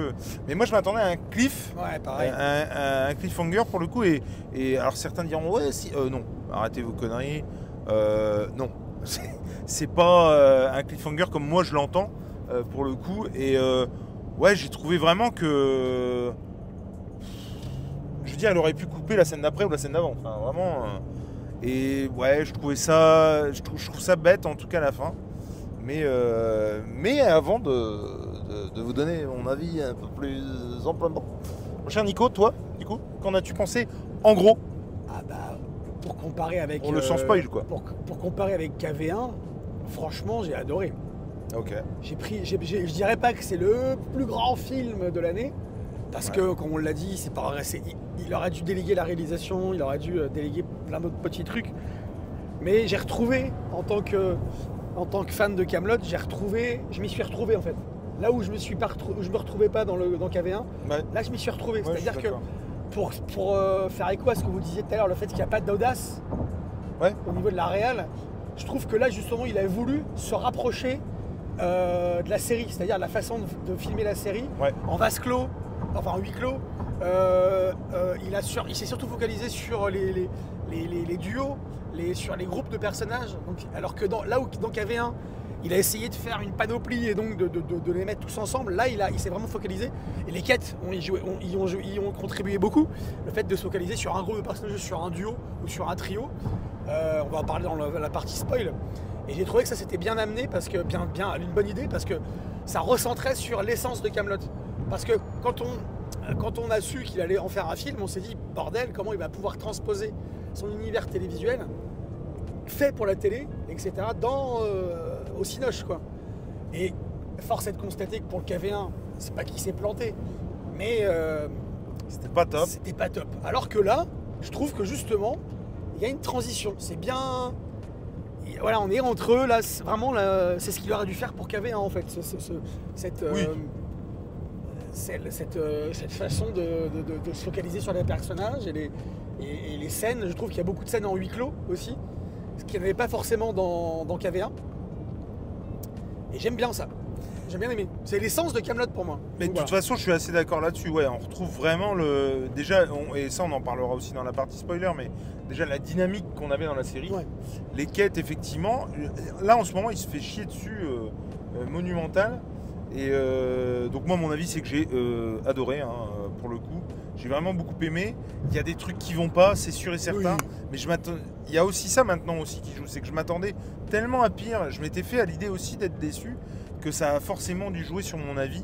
Mais moi, je m'attendais à un cliff, ouais, pareil. Un cliffhanger pour le coup, et alors certains diront, ouais, si... non, arrêtez vos conneries, non. C'est pas un cliffhanger comme moi je l'entends, pour le coup, et... ouais, j'ai trouvé vraiment que... Je veux dire, elle aurait pu couper la scène d'après ou la scène d'avant. Enfin, vraiment... Et ouais, je trouvais ça... Je trouve ça bête, en tout cas, à la fin. Mais avant de vous donner mon avis un peu plus amplement... Mon cher Nico, toi, du coup, qu'en as-tu pensé, en gros? Ah bah, pour comparer avec... On le sent spoil, quoi. Pour comparer avec KV1, franchement, j'ai adoré. Ok. Je dirais pas que c'est le plus grand film de l'année, parce que, comme on l'a dit, il aurait dû déléguer la réalisation, il aurait dû déléguer plein d'autres petits trucs. Mais j'ai retrouvé, en tant que fan de Kaamelott, je m'y suis retrouvé en fait. Là où je me retrouvais pas dans KV1, là je m'y suis retrouvé. Ouais, c'est-à-dire que pour faire écho à ce que vous disiez tout à l'heure, le fait qu'il n'y a pas d'audace au niveau de la réal, je trouve que là justement il a voulu se rapprocher de la série, c'est-à-dire la façon de filmer la série en vase clos, enfin en huis clos. Il s'est surtout focalisé sur les duos, sur les groupes de personnages. Donc, alors que dans KV1, il a essayé de faire une panoplie et donc de les mettre tous ensemble. Là, il s'est vraiment focalisé. Et les quêtes y ont contribué beaucoup. Le fait de se focaliser sur un groupe de personnages, sur un duo ou sur un trio. On va en parler dans la partie spoil. Et j'ai trouvé que ça s'était bien amené, parce que une bonne idée, parce que ça recentrait sur l'essence de Kaamelott. Parce que quand on a su qu'il allait en faire un film, on s'est dit, bordel, comment il va pouvoir transposer son univers télévisuel, fait pour la télé, etc., au Cinoche, quoi. Et force est de constater que pour le KV1, c'est pas qu'il s'est planté, mais c'était pas top. C'était pas top. Alors que là, je trouve que justement, il y a une transition. C'est bien... Voilà, on est entre eux, là, vraiment, c'est ce qu'il aurait dû faire pour KV1, en fait. Cette façon de se focaliser sur les personnages et les scènes. Je trouve qu'il y a beaucoup de scènes en huis clos aussi, ce qu'il n'y avait pas forcément dans KV1. Et j'aime bien ça. J'ai bien aimé. C'est l'essence de Kaamelott pour moi. Mais de toute façon, je suis assez d'accord là-dessus. Ouais, on retrouve vraiment et ça, on en parlera aussi dans la partie spoiler, mais déjà la dynamique qu'on avait dans la série. Ouais. Les quêtes, effectivement. Là, en ce moment, il se fait chier dessus monumental. Et donc moi, mon avis, c'est que j'ai adoré, pour le coup. J'ai vraiment beaucoup aimé. Il y a des trucs qui vont pas, c'est sûr et certain. Oui. Mais il y a aussi ça maintenant aussi qui joue. C'est que je m'attendais tellement à pire. Je m'étais fait à l'idée aussi d'être déçu, que ça a forcément dû jouer sur mon avis.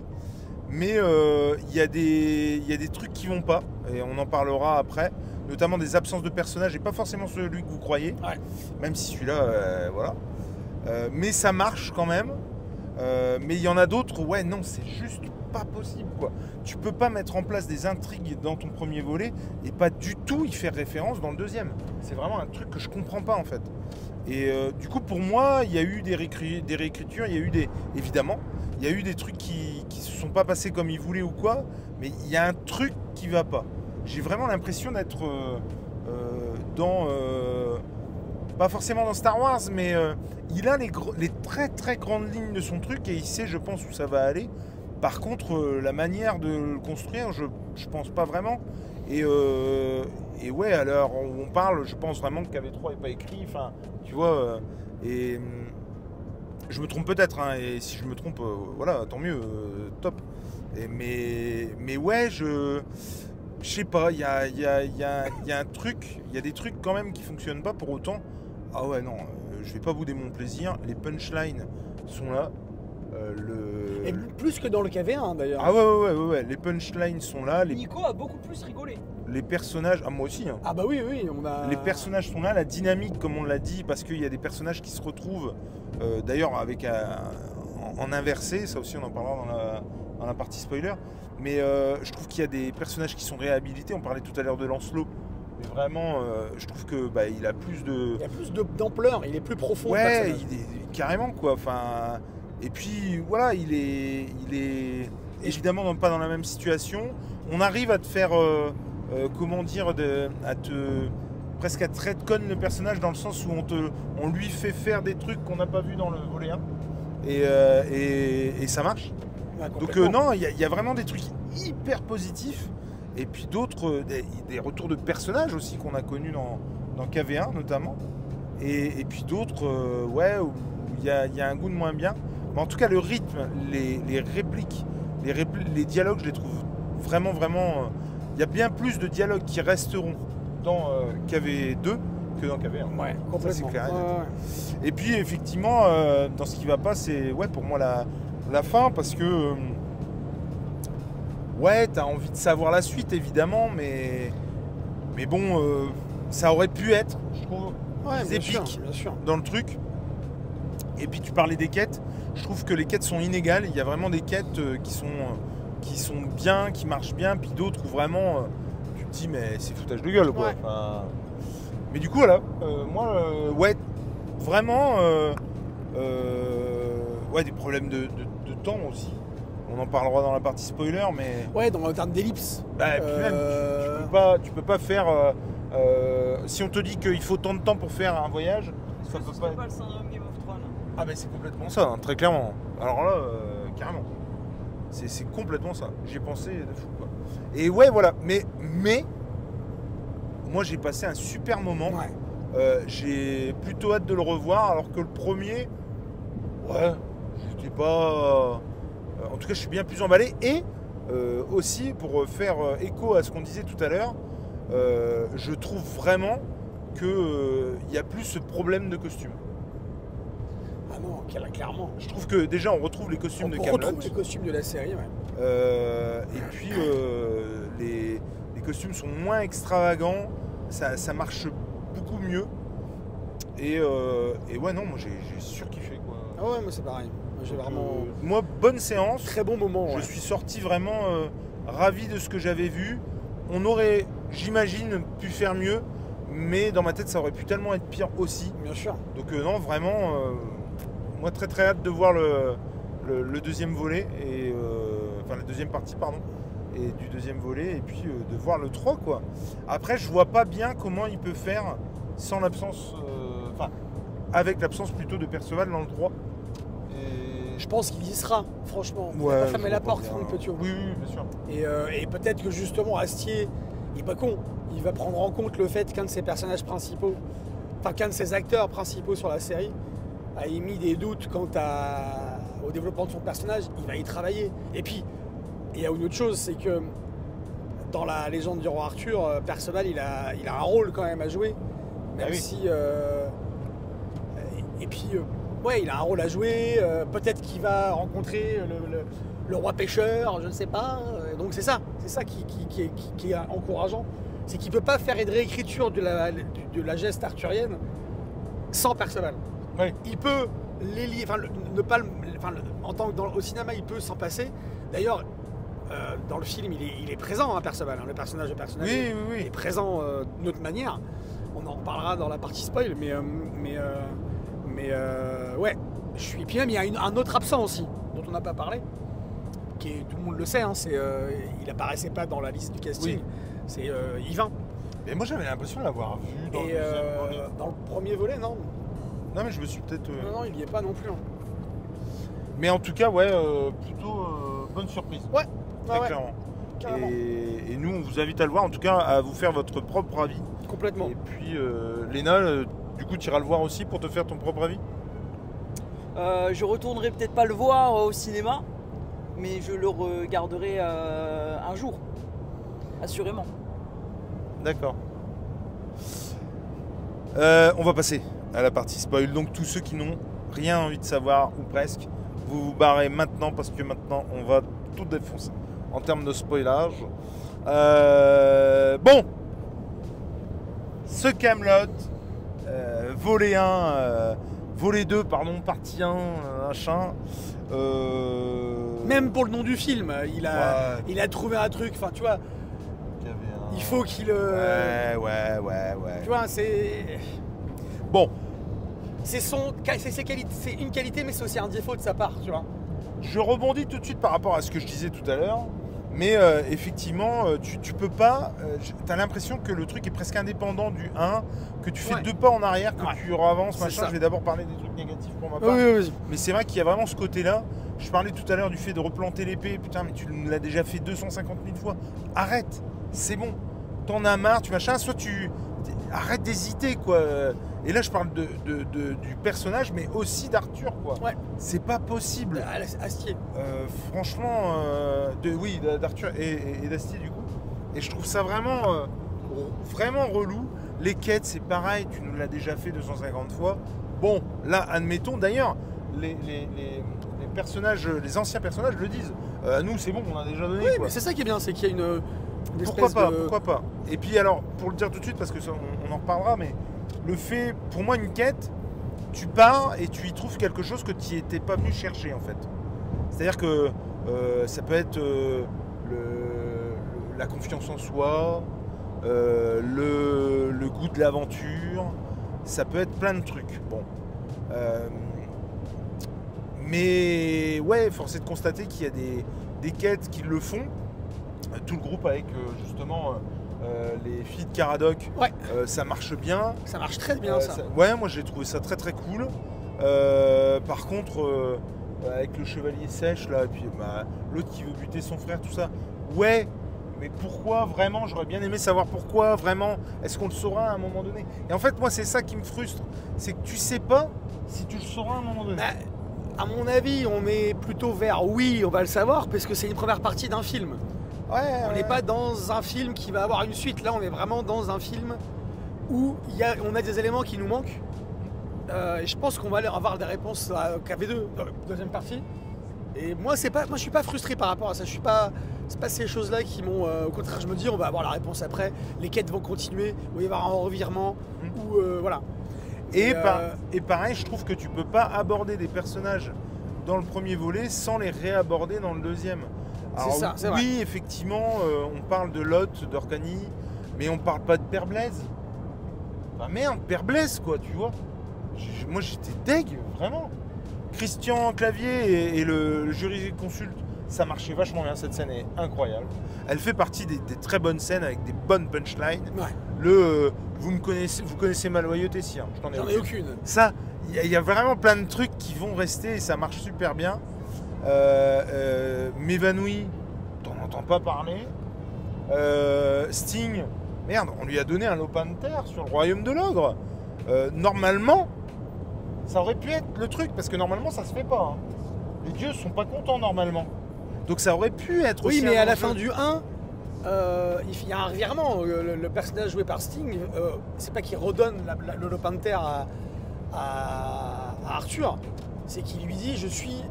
Mais il y a des trucs qui vont pas. Et on en parlera après. Notamment des absences de personnages. Et pas forcément celui que vous croyez. Ouais. Même si celui-là, voilà. Mais ça marche quand même. Mais il y en a d'autres, ouais, non, c'est juste pas possible, quoi. Tu peux pas mettre en place des intrigues dans ton premier volet et pas du tout y faire référence dans le deuxième. C'est vraiment un truc que je comprends pas, en fait. Et du coup, pour moi, il y a eu des réécritures, il y a eu évidemment, il y a eu des trucs qui se sont pas passés comme ils voulaient ou quoi, mais il y a un truc qui va pas. J'ai vraiment l'impression d'être dans... pas forcément dans Star Wars, mais il a les très très grandes lignes de son truc et il sait, je pense, où ça va aller. Par contre, la manière de le construire, je pense pas vraiment. Et ouais, alors on parle, je pense vraiment que KV3 n'est pas écrit, enfin, tu vois, et je me trompe peut-être, hein, et si je me trompe, voilà, tant mieux, top. Mais ouais, je sais pas, il y a un truc, il y a des trucs quand même qui fonctionnent pas pour autant. Ah ouais, non, je vais pas bouder mon plaisir, les punchlines sont là. Et plus que dans le KV1 d'ailleurs. Ah ouais, les punchlines sont là. Nico a beaucoup plus rigolé. Les personnages, ah moi aussi. Hein. Ah bah oui, on a... Les personnages sont là, la dynamique, comme on l'a dit, parce qu'il y a des personnages qui se retrouvent, d'ailleurs avec en inversé, ça aussi on en parlera dans la partie spoiler. Mais je trouve qu'il y a des personnages qui sont réhabilités. On parlait tout à l'heure de Lancelot. Mais vraiment, je trouve que il a plus de... Il y a plus d'ampleur, il est plus profond. Ouais, il est carrément quoi. Enfin, et puis voilà, il est évidemment pas dans la même situation. On arrive à te faire, comment dire, presque à te retcon le personnage dans le sens où on lui fait faire des trucs qu'on n'a pas vu dans le volet 1. Et ça marche. Ouais, donc non, il y a vraiment des trucs hyper positifs. Et puis d'autres, des retours de personnages aussi qu'on a connus dans KV1 notamment. Et puis d'autres, ouais, où il y a un goût de moins bien. Mais en tout cas, le rythme, les répliques, les dialogues, je les trouve vraiment... Il y a bien plus de dialogues qui resteront dans KV2 que dans KV1. Ouais, complètement. Ça, c'est clair. Et puis, effectivement, dans ce qui va pas, c'est, ouais, pour moi, la fin, parce que... ouais, t'as envie de savoir la suite, évidemment, mais bon, ça aurait pu être, je trouve, plus épique bien sûr. Dans le truc. Et puis tu parlais des quêtes, je trouve que les quêtes sont inégales. Il y a vraiment des quêtes qui sont bien, qui marchent bien, puis d'autres où vraiment tu te dis mais c'est foutage de gueule quoi. Ouais. Enfin, mais du coup voilà, moi ouais, vraiment ouais, des problèmes de temps aussi. On en parlera dans la partie spoiler, mais... Ouais, dans le terme d'ellipse. Bah, puis même, tu peux pas faire... si on te dit qu'il faut tant de temps pour faire un voyage, ça peut pas le syndrome Game of Thrones. Ah mais c'est complètement ça, hein, très clairement. Alors là, carrément. C'est complètement ça. J'y ai pensé de fou, quoi. Et ouais, voilà. Mais moi, j'ai passé un super moment. Ouais. J'ai plutôt hâte de le revoir, alors que le premier... Ouais, j'étais pas... En tout cas, je suis bien plus emballé. Et aussi, pour faire écho à ce qu'on disait tout à l'heure, je trouve vraiment qu'il y a plus ce problème de costume. Ah non, clairement. Je trouve que déjà, on retrouve les costumes de Kaamelott. On retrouve les costumes de la série, ouais. Et puis, les costumes sont moins extravagants. Ça marche beaucoup mieux. Et ouais, non, moi, j'ai surkiffé, quoi. Ah ouais, moi, c'est pareil. J'ai vraiment... moi, bonne séance. Très bon moment. Je suis sorti vraiment ravi de ce que j'avais vu. On aurait, j'imagine, pu faire mieux, mais dans ma tête, ça aurait pu tellement être pire aussi. Bien sûr. Donc non, vraiment, moi très très hâte de voir le deuxième volet, et enfin la deuxième partie, pardon, et du deuxième volet, et puis de voir le 3, quoi. Après, je vois pas bien comment il peut faire sans l'absence, enfin, avec l'absence plutôt de Perceval dans le 3. Je pense qu'il y sera, franchement. On ouais, va pas fermer la porte, Franck Petiot. Oui, bien sûr. Et peut-être que justement, Astier, il est pas con. Il va prendre en compte le fait qu'un de ses personnages principaux, enfin qu'un de ses acteurs principaux sur la série, a émis des doutes quant au développement de son personnage. Il va y travailler. Et puis, il y a une autre chose, c'est que dans la légende du roi Arthur, Perceval, il a un rôle quand même à jouer. Même si... et puis... ouais, il a un rôle à jouer, peut-être qu'il va rencontrer le roi pêcheur, je ne sais pas. Donc c'est ça qui est encourageant. C'est qu'il ne peut pas faire une réécriture de la geste arthurienne sans Perceval. Ouais. Il peut en tant que au cinéma, il peut s'en passer. D'ailleurs, dans le film, il est présent, hein, Perceval. Hein, le personnage de Perceval est présent d'une autre manière. On en reparlera dans la partie spoil, mais ouais. Et puis même, il y a un autre absent aussi, dont on n'a pas parlé, tout le monde le sait, hein, il apparaissait pas dans la liste du casting. Oui. C'est Yvain. Et moi, j'avais l'impression de l'avoir vu dans le deuxième volet. Dans le premier volet, non. Non, mais je me suis peut-être... Non, il y est pas non plus. Hein. Mais en tout cas, ouais, plutôt bonne surprise. Ouais, très clairement. Et nous, on vous invite à le voir, en tout cas, à vous faire votre propre avis. Complètement. Et puis, Léna, du coup, tu iras le voir aussi pour te faire ton propre avis. Je retournerai peut-être pas le voir au cinéma, mais je le regarderai un jour, assurément. D'accord. On va passer à la partie spoil. Donc tous ceux qui n'ont rien envie de savoir, ou presque, vous vous barrez maintenant, parce que maintenant on va tout défoncer en termes de spoilage. Bon, ce Camelot, volet 1, volet 2, pardon, partie 1, machin. Même pour le nom du film, il a trouvé un truc, enfin tu vois. Il faut qu'il... Ouais. Tu vois, c'est... Bon. C'est une qualité, mais c'est aussi un défaut de sa part, tu vois. Je rebondis tout de suite par rapport à ce que je disais tout à l'heure. Mais effectivement, tu peux pas... t'as l'impression que le truc est presque indépendant du 1, que tu fais 2 pas en arrière, que tu avances, machin. Je vais d'abord parler des trucs négatifs pour ma part. Oui. Mais c'est vrai qu'il y a vraiment ce côté-là. Je parlais tout à l'heure du fait de replanter l'épée. Putain, mais tu l'as déjà fait 250 000 fois. Arrête. C'est bon, t'en as marre, tu machin, soit arrête d'hésiter, quoi. Et là, je parle du personnage, mais aussi d'Arthur, quoi. Ouais. C'est pas possible. Astier. Franchement, d'Arthur et d'Astier, du coup. Et je trouve ça vraiment relou. Les quêtes, c'est pareil, tu nous l'as déjà fait 250 fois. Bon, là, admettons, d'ailleurs, les personnages, les anciens personnages le disent. Nous, c'est bon, on a déjà donné. Oui, mais c'est ça qui est bien, c'est qu'il y a une Pourquoi pas. Et puis alors, pour le dire tout de suite, parce que on en reparlera, mais le fait, pour moi, une quête, tu pars et tu y trouves quelque chose que tu n'étais pas venu chercher, en fait. C'est-à-dire que ça peut être la confiance en soi, le goût de l'aventure, ça peut être plein de trucs. Bon. Mais ouais, force est de constater qu'il y a des quêtes qui le font. Tout le groupe avec justement les filles de Caradoc, ça marche bien. Ça marche très bien ça. Ouais, moi j'ai trouvé ça très très cool. Par contre, avec le chevalier sèche là, et puis l'autre qui veut buter son frère, tout ça. Ouais, mais pourquoi vraiment? J'aurais bien aimé savoir pourquoi vraiment. Est-ce qu'on le saura à un moment donné? Et en fait, moi c'est ça qui me frustre, c'est que tu sais pas si tu le sauras à un moment donné. À mon avis, on est plutôt vers oui, on va le savoir, parce que c'est une première partie d'un film. On n'est pas dans un film qui va avoir une suite. Là, on est vraiment dans un film où on a des éléments qui nous manquent. Et je pense qu'on va avoir des réponses à KV2, deuxième partie. Et moi, je suis pas frustré par rapport à ça. C'est pas ces choses-là qui m'ont... au contraire, je me dis, on va avoir la réponse après. Les quêtes vont continuer. Il va y avoir un revirement. Voilà. Et pareil, je trouve que tu peux pas aborder des personnages dans le premier volet sans les réaborder dans le deuxième. Alors, c'est vrai. Oui, effectivement, on parle de Lot, d'Orcanie, mais on parle pas de Père Blaise. Enfin merde, Père Blaise, quoi, tu vois. Moi, j'étais deg, vraiment. Christian Clavier et le jurisconsulte, ça marchait vachement bien, cette scène est incroyable. Elle fait partie des très bonnes scènes avec des bonnes punchlines. Ouais. Vous connaissez ma loyauté, si, hein, j'en ai aucune. Ça, il y a vraiment plein de trucs qui vont rester et ça marche super bien. M'évanouit, t'en entends pas parler. Sting, merde, on lui a donné un lopin de terre sur le royaume de l'ogre. Normalement, ça aurait pu être le truc, parce que normalement ça se fait pas. Hein. Les dieux sont pas contents normalement. Donc ça aurait pu être aussi. Oui, mais à la fin du 1, il y a un revirement. Le personnage joué par Sting, c'est pas qu'il redonne le lopin de terre à Arthur, c'est qu'il lui dit je suis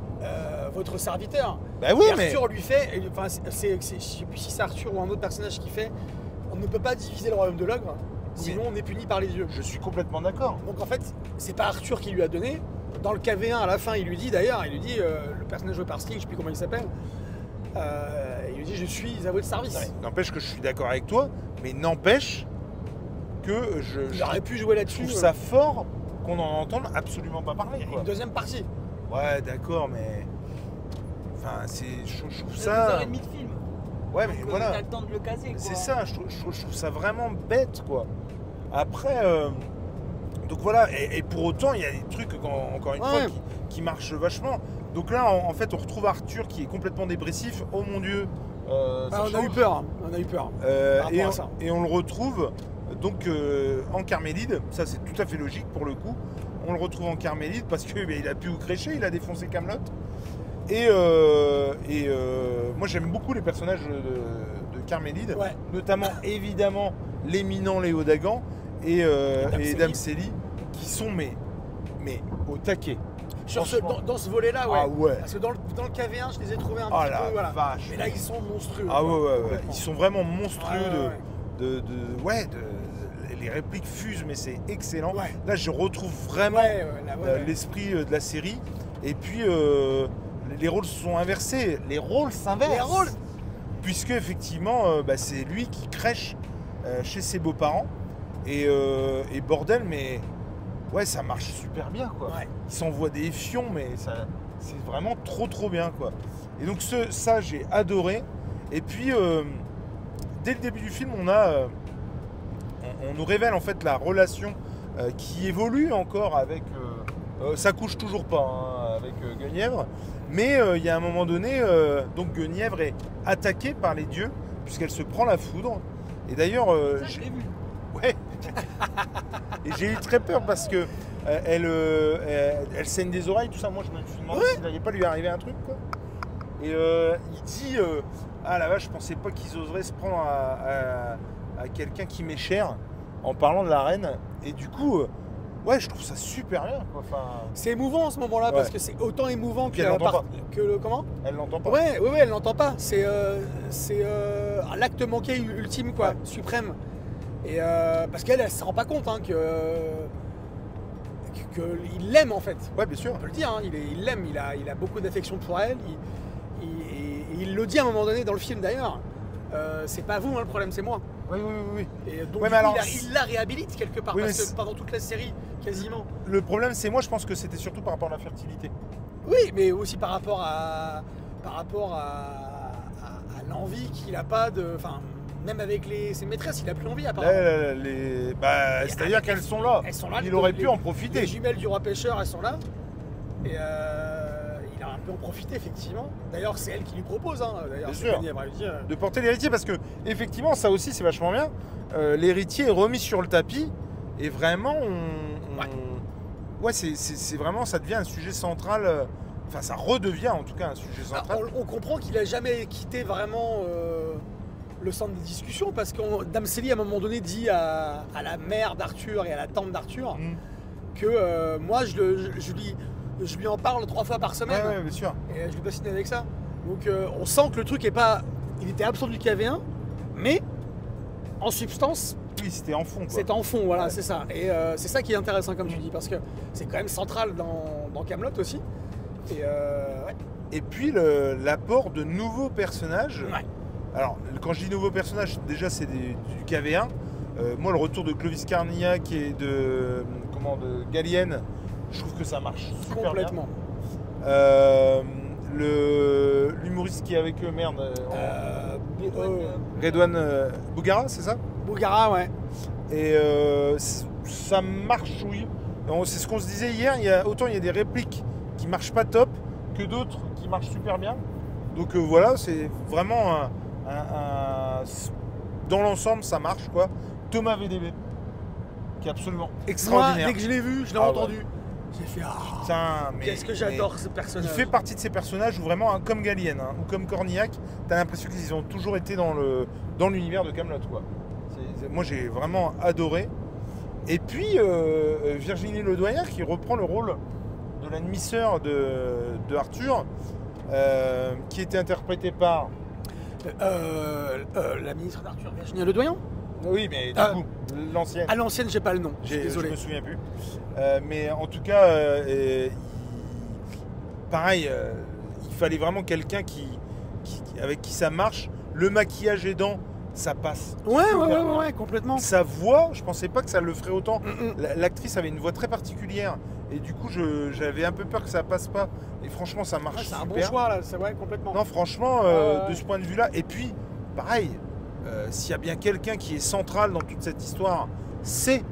votre serviteur. Bah oui, et Arthur lui fait, enfin je sais plus si c'est Arthur ou un autre personnage qui fait, on ne peut pas diviser le royaume de l'ogre, sinon on est puni par les dieux. Je suis complètement d'accord. Donc en fait, c'est pas Arthur qui lui a donné, Dans le KV1, à la fin, il lui dit d'ailleurs, le personnage joué par Sting, je sais plus comment il s'appelle, il lui dit je suis avoué de service. Ouais, n'empêche que je suis d'accord avec toi, mais n'empêche que J'aurais pu jouer là-dessus. Je trouve ça fort qu'on n'en entende absolument pas parler. Quoi. Une deuxième partie. Ouais, d'accord, mais. Enfin, je trouve Ça... ça. 2h30 de film. Ouais, mais donc, voilà. T'as le temps de le caser. Quoi. C'est ça, je trouve ça vraiment bête, quoi. Après. Donc voilà, et pour autant, il y a des trucs, encore une fois, qui marchent vachement. Donc là, en fait, on retrouve Arthur qui est complètement dépressif. Oh mon Dieu. On a eu peur. Et on le retrouve donc en Carmélide. Ça, c'est tout à fait logique pour le coup. On le retrouve en Carmélide parce qu'il a pu où crécher, il a défoncé Kaamelott. Et moi, j'aime beaucoup les personnages de Carmélide, notamment évidemment l'éminent Léo Dagan et Dame Célie, qui sont mais au taquet. Dans ce volet-là, ouais. Ah ouais. Parce que dans le KV1, je les ai trouvés un petit peu. Voilà. Vache. Mais là, ils sont monstrueux. Ah ouais. Ils sont vraiment monstrueux les répliques fusent, mais c'est excellent. Ouais. Là, je retrouve vraiment l'esprit de la série. Et puis, les rôles sont inversés. Les rôles s'inversent. Puisque, effectivement, c'est lui qui crèche chez ses beaux-parents. Et bordel, mais... Ouais, ça marche super bien, quoi. Ouais. Il s'envoie des fions, mais c'est vraiment trop bien, quoi. Et donc ça, j'ai adoré. Et puis, dès le début du film, on nous révèle en fait la relation qui évolue encore avec... ça couche toujours pas avec Guenièvre. Mais il y a un moment donné, donc Guenièvre est attaquée par les dieux, puisqu'elle se prend la foudre. Et d'ailleurs... ça, je l'ai vu. Ouais. Et j'ai eu très peur parce que elle saigne des oreilles, tout ça. Moi, je me suis demandé s'il n'allait pas lui arriver un truc, quoi. Et il dit ah la vache, je pensais pas qu'ils oseraient se prendre à quelqu'un qui m'est cher en parlant de la reine. Et du coup, je trouve ça super bien, quoi. Enfin, c'est émouvant en ce moment-là parce que c'est autant émouvant que le comment. Elle l'entend pas. Ouais, elle l'entend pas. C'est l'acte manqué ultime, quoi, suprême. Et parce qu'elle se rend pas compte qu'il l'aime en fait. Ouais, bien sûr. On peut le dire, il l'aime, il a beaucoup d'affection pour elle. Il le dit à un moment donné dans le film d'ailleurs. C'est pas vous le problème, c'est moi. Oui. Et donc il la réhabilite quelque part parce que pendant toute la série, quasiment. Le problème, c'est moi, je pense que c'était surtout par rapport à la fertilité. Oui, mais aussi par rapport à l'envie qu'il a pas de. Enfin, même avec ses maîtresses, il n'a plus envie apparemment. C'est-à-dire qu'elles sont là. Elles sont là. Il aurait pu en profiter. Les jumelles du roi pêcheur, elles sont là. Et il a un peu en profité, effectivement. D'ailleurs, c'est elle qui lui propose. Bien sûr. De porter l'héritier, parce que effectivement, ça aussi, c'est vachement bien. L'héritier est remis sur le tapis. Et vraiment, c'est vraiment, ça devient un sujet central. Enfin, ça redevient en tout cas un sujet central. On comprend qu'il n'a jamais quitté vraiment... le centre des discussions parce que Dame Célie à un moment donné dit à la mère d'Arthur et à la tante d'Arthur que moi je lui en parle 3 fois par semaine. Ouais, bien sûr. Et je lui bassine avec ça. Donc on sent que le truc est pas... Il était absent du KV1, mais en substance... Oui, c'était en fond. C'était en fond, voilà, c'est ça. Et c'est ça qui est intéressant comme tu dis, parce que c'est quand même central dans Kaamelott aussi. Et puis l'apport de nouveaux personnages. Ouais. Alors, quand je dis nouveaux personnages, déjà c'est du KV1. Moi, le retour de Clovis Carnillac et de Gallienne, je trouve que ça marche super complètement bien. L'humoriste qui est avec eux, Redouane Bougara, c'est ça? Bougara, ouais. Et ça marche, oui. C'est ce qu'on se disait hier, autant il y a des répliques qui marchent pas top que d'autres qui marchent super bien. Donc voilà, c'est vraiment dans l'ensemble, ça marche, quoi. Thomas VDB, qui est absolument extraordinaire. Moi, dès que je l'ai vu, je l'ai entendu. J'ai fait qu'est-ce que j'adore ce personnage. Il fait partie de ces personnages où vraiment, comme Gallienne ou comme Cornillac, t'as l'impression qu'ils ont toujours été dans l'univers de Kaamelott, quoi. Moi, j'ai vraiment adoré. Et puis Virginie Ledoyen qui reprend le rôle de la demi-sœur de Arthur, qui était interprétée par la ministre d'Arthur, Virginie Ledoyen. Oui, mais du coup, l'ancienne. À l'ancienne, j'ai pas le nom. Je Désolé. me souviens plus. Mais en tout cas, pareil, il fallait vraiment quelqu'un avec qui ça marche. Le maquillage aidant, ça passe. Ouais, complètement. Sa voix, je pensais pas que ça le ferait autant. L'actrice avait une voix très particulière. Et du coup, j'avais un peu peur que ça passe pas. Et franchement, ça marche C'est super. un bon choix, là. C'est vrai, complètement. Non, franchement, de ce point de vue-là. Et puis, pareil, s'il y a bien quelqu'un qui est central dans toute cette histoire, c'est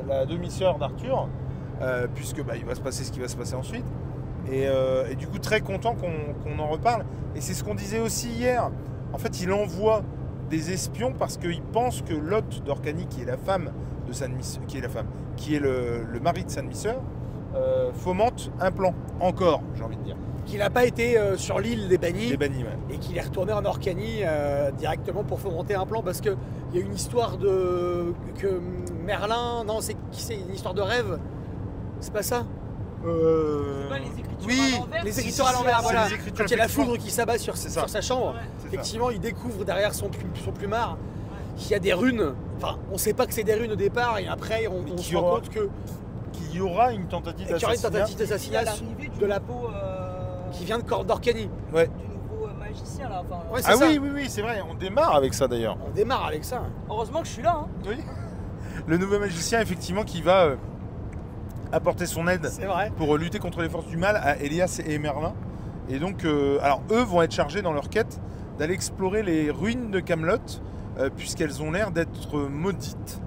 la demi-sœur d'Arthur, puisque il va se passer ce qui va se passer ensuite. Et du coup, très content qu'on en reparle. Et c'est ce qu'on disait aussi hier. En fait, il envoie des espions parce qu'il pense que Lot d'Orcanie, qui est la femme de sa demi-sœur, qui est le mari de sa demi-sœur, fomente un plan. Encore, j'ai envie de dire. Qu'il n'a pas été sur l'île des bannis. Les bannis, ouais. Et qu'il est retourné en Orcanie directement pour fomenter un plan parce qu'il y a une histoire que Merlin. Non, c'est une histoire de rêve. C'est pas ça? C'est pas les écritures à l'envers. Les écritures à l'envers, voilà. Les écritures, Quand il y a la effectivement. foudre qui s'abat sur sa chambre, C'est effectivement, il découvre derrière son plumard qu'il y a des runes. Enfin, on sait pas que c'est des runes au départ, et après, on se rend compte qu'il y aura une tentative qu'il y aura une tentative d'assassinat de la peau qui vient d'Orcanie. Ouais. du nouveau magicien là. Enfin, Ouais, Ah ça. oui, c'est vrai. On démarre avec ça d'ailleurs. On démarre avec ça. heureusement que je suis là. Hein. Oui. Le nouveau magicien, effectivement, qui va apporter son aide C'est vrai. pour lutter contre les forces du mal à Elias et Merlin. Et donc, alors eux vont être chargés dans leur quête d'aller explorer les ruines de Camelot, puisqu'elles ont l'air d'être maudites.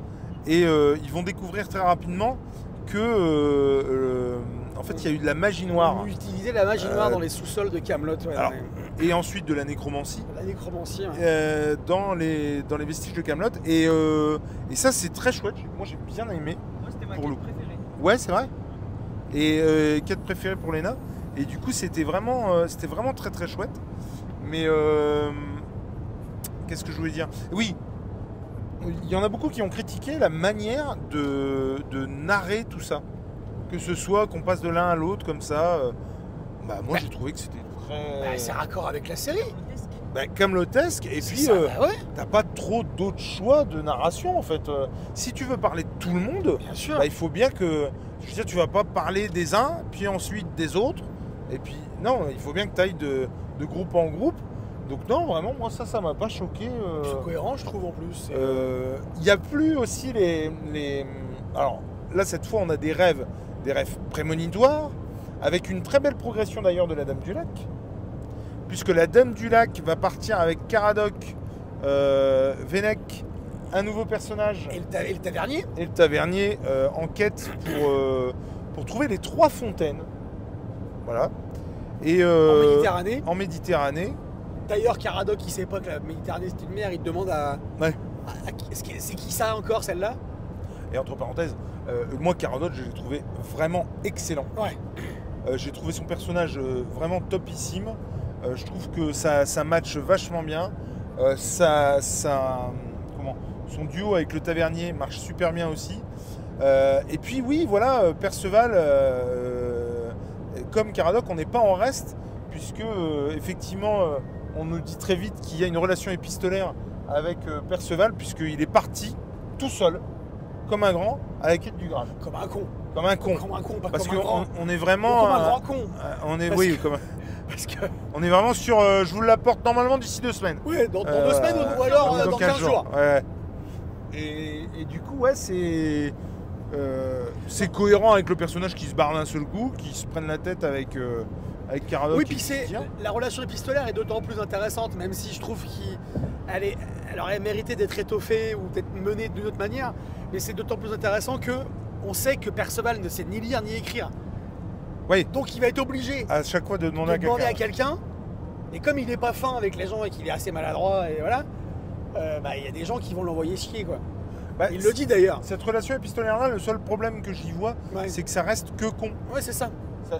Et ils vont découvrir très rapidement que, en fait, il y a eu de la magie noire. On utilisait la magie noire dans les sous-sols de Camelot. Ouais, Alors, et ensuite de la nécromancie. la nécromancie. Ouais. Dans les vestiges de Camelot. Et ça, c'est très chouette. Moi, j'ai bien aimé. Moi, c'était ma Pour quête le- préférée. Ouais, c'est vrai. Et quête préférée pour Léna. Et du coup, c'était vraiment très très chouette. Mais qu'est-ce que je voulais dire? Oui, il y en a beaucoup qui ont critiqué la manière de narrer tout ça. Que ce soit qu'on passe de l'un à l'autre comme ça. Moi, j'ai trouvé que c'était très C'est raccord avec la série. camelotesque. Et C'est puis, ça, bah ouais, t'as pas trop d'autres choix de narration en fait. Si tu veux parler de tout le monde, bien sûr. il faut bien que. Je veux dire, tu vas pas parler des uns, puis ensuite des autres. Et puis, non, il faut bien que tu ailles de groupe en groupe. Donc, non, vraiment, moi, ça m'a pas choqué. C'est cohérent, je trouve, en plus. Il n'y a plus aussi les. Alors, là, cette fois, on a des rêves prémonitoires, avec une très belle progression d'ailleurs de la Dame du Lac. Puisque la Dame du Lac va partir avec Caradoc, Vennec, un nouveau personnage. Et le tavernier. Et le tavernier en quête pour trouver les 3 fontaines. Voilà. Et, En Méditerranée. En Méditerranée. D'ailleurs, Caradoc, il sait pas que la Méditerranée c'est une mer, il te demande Ouais. c'est qui ça encore, celle-là? Et entre parenthèses, moi, Caradoc, je l'ai trouvé vraiment excellent. Ouais. J'ai trouvé son personnage vraiment topissime. Je trouve que ça match vachement bien. Son duo avec le tavernier marche super bien aussi. Et puis oui, voilà, Perceval, comme Caradoc, on n'est pas en reste, puisque effectivement, on nous dit très vite qu'il y a une relation épistolaire avec Perceval, puisqu'il est parti tout seul, comme un grand, à la quête du Graal. Comme un con. Comme un con. Comme un con, pas Parce comme un grand. qu'on est vraiment. Comme un grand con. On est, Parce oui, que- comme, Parce que. on est vraiment sur. Je vous l'apporte normalement d'ici 2 semaines. Oui, dans 2 semaines ou alors dans 15 jours. Ouais. Et du coup, ouais, c'est cohérent avec le personnage qui se barre d'un seul coup, qui se prenne la tête avec Caradoc. Oui, et puis qui c'est vient. la relation épistolaire est d'autant plus intéressante, même si je trouve qu'elle aurait mérité d'être étoffée ou d'être menée d'une autre manière. Mais c'est d'autant plus intéressant que on sait que Perceval ne sait ni lire ni écrire. Oui. Donc il va être obligé À chaque fois de de demander demander à à quelqu'un. quelqu'un. Et comme il n'est pas fin avec les gens et qu'il est assez maladroit, et voilà, il y a des gens qui vont l'envoyer chier, quoi. Bah, Il le dit d'ailleurs. Cette relation épistolaire-là, le seul problème que j'y vois, Ouais. c'est que ça reste que con. Ouais, c'est ça.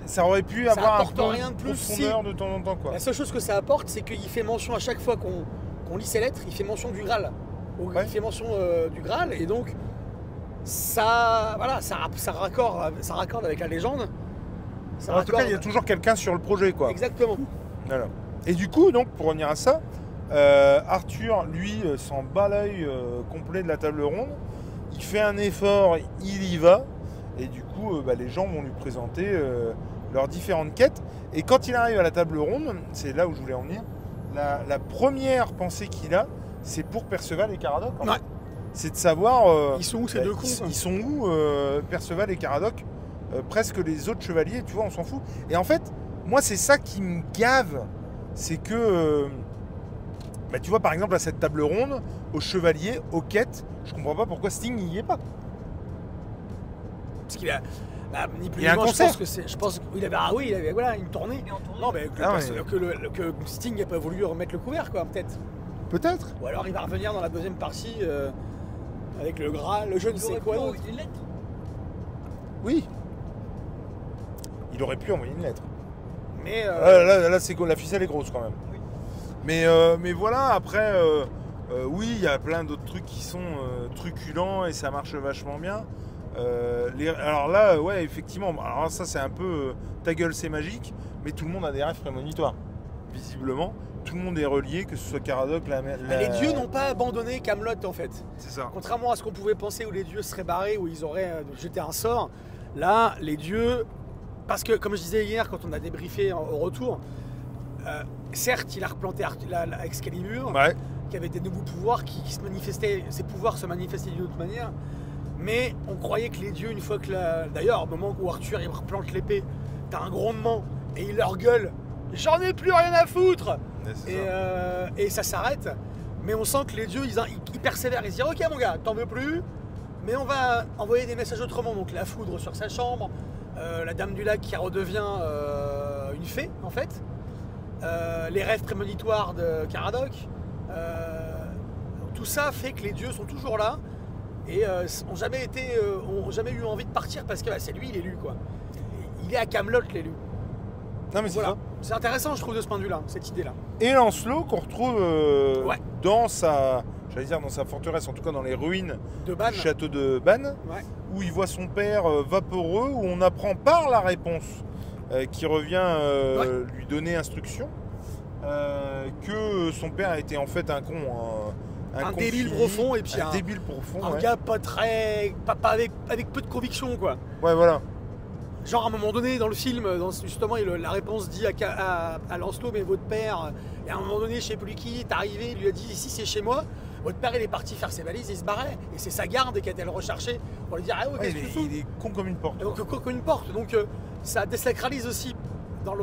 Ça aurait pu Ça avoir un apporte peu rien de de plus, profondeur de temps en temps, quoi. La seule chose que ça apporte, c'est qu'il fait mention à chaque fois qu'on lit ses lettres, il fait mention du Graal. Ouais. Il fait mention du Graal, et donc ça, voilà, ça raccorde avec la légende. Ça En tout cas, il y a raccorde- toujours quelqu'un sur le projet, quoi. Exactement. Voilà. Et du coup, donc, pour revenir à ça, Arthur, lui, s'en bat l'œil complet de la table ronde. Il fait un effort, il y va. Et du coup, les gens vont lui présenter leurs différentes quêtes. Et quand il arrive à la table ronde, c'est là où je voulais en venir, la première pensée qu'il a, c'est pour Perceval et Caradoc. Ouais. C'est de savoir... Ils sont où ces deux cons Ils sont où Perceval et Caradoc presque les autres chevaliers, tu vois, on s'en fout. Et en fait, moi, c'est ça qui me gave. C'est que... tu vois, par exemple, à cette table ronde, aux chevaliers, aux quêtes, je comprends pas pourquoi Sting n'y est pas. Parce qu'il a... ni plus il y a un concert. Je pense qu'il avait, il avait voilà, une tournée. Non, mais que Sting n'a pas voulu remettre le couvert, quoi, peut-être. Peut-être. Ou alors il va revenir dans la deuxième partie avec le Graal, le je ne sais quoi d'autre. Oui. Il aurait pu envoyer une lettre. Mais là c'est la ficelle est grosse quand même. Oui. Mais voilà, après, oui, il y a plein d'autres trucs qui sont truculents et ça marche vachement bien. Alors là, ouais, effectivement, alors ça c'est un peu ta gueule c'est magique, mais tout le monde a des rêves prémonitoires. Visiblement, tout le monde est relié, que ce soit Caradoc, Les dieux n'ont pas abandonné Camelot en fait. C'est ça. Contrairement à ce qu'on pouvait penser où les dieux seraient barrés, où ils auraient jeté un sort, là, les dieux, parce que comme je disais hier quand on a débriefé au retour, certes, il a replanté la Excalibur, ouais, qui avait des nouveaux pouvoirs qui se manifestaient, ces pouvoirs se manifestaient d'une autre manière. Mais on croyait que les dieux, une fois que d'ailleurs, au moment où Arthur il replante l'épée, t'as un grondement et il leur gueule « J'en ai plus rien à foutre !» Et ça s'arrête. Mais on sent que les dieux, ils persévèrent. Ils se disent « Ok mon gars, t'en veux plus, mais on va envoyer des messages autrement. » Donc la foudre sur sa chambre, la Dame du Lac qui redevient une fée en fait, les rêves prémonitoires de Caradoc. Tout ça fait que les dieux sont toujours là. Et ont jamais eu envie de partir parce que c'est lui l'élu quoi. Il est à Camelot l'élu. Non mais c'est ça. C'est intéressant je trouve de ce point de vue là, cette idée là. Et Lancelot qu'on retrouve dans sa forteresse, en tout cas dans les ruines du château de Bannes, où il voit son père vaporeux, où on apprend par la réponse qui revient lui donner instruction que son père était en fait un con. Un débile profond et puis un débile profond, un gars pas avec peu de conviction quoi. Ouais voilà. Genre à un moment donné dans le film, justement la réponse dit à Lancelot mais votre père, et à un moment donné je sais plus qui est arrivé, il lui a dit ici c'est chez moi, votre père il est parti faire ses valises et il se barrait, et c'est sa garde qui a été le rechercher pour lui dire ah ouais qu'est-ce que tu fous. Il est con comme une porte. Donc con comme une porte, donc ça désacralise aussi dans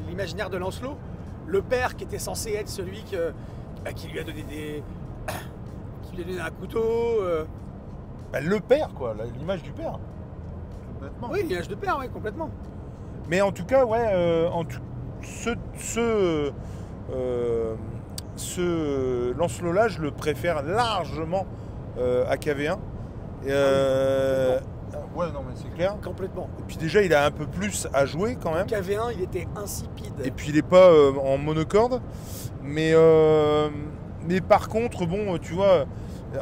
l'imaginaire de Lancelot, le père qui était censé être celui qui lui a donné qui lui a donné un couteau. Le père quoi, l'image du père. Complètement. Oui, l'image de père, oui, complètement. Mais en tout cas, ouais, ce Lancelot-là, je le préfère largement à KV1. Ouais, non, mais c'est clair. Complètement. Et puis déjà, il a un peu plus à jouer quand même. KV1, il était insipide. Et puis, il n'est pas en monocorde. Mais par contre, bon, tu vois,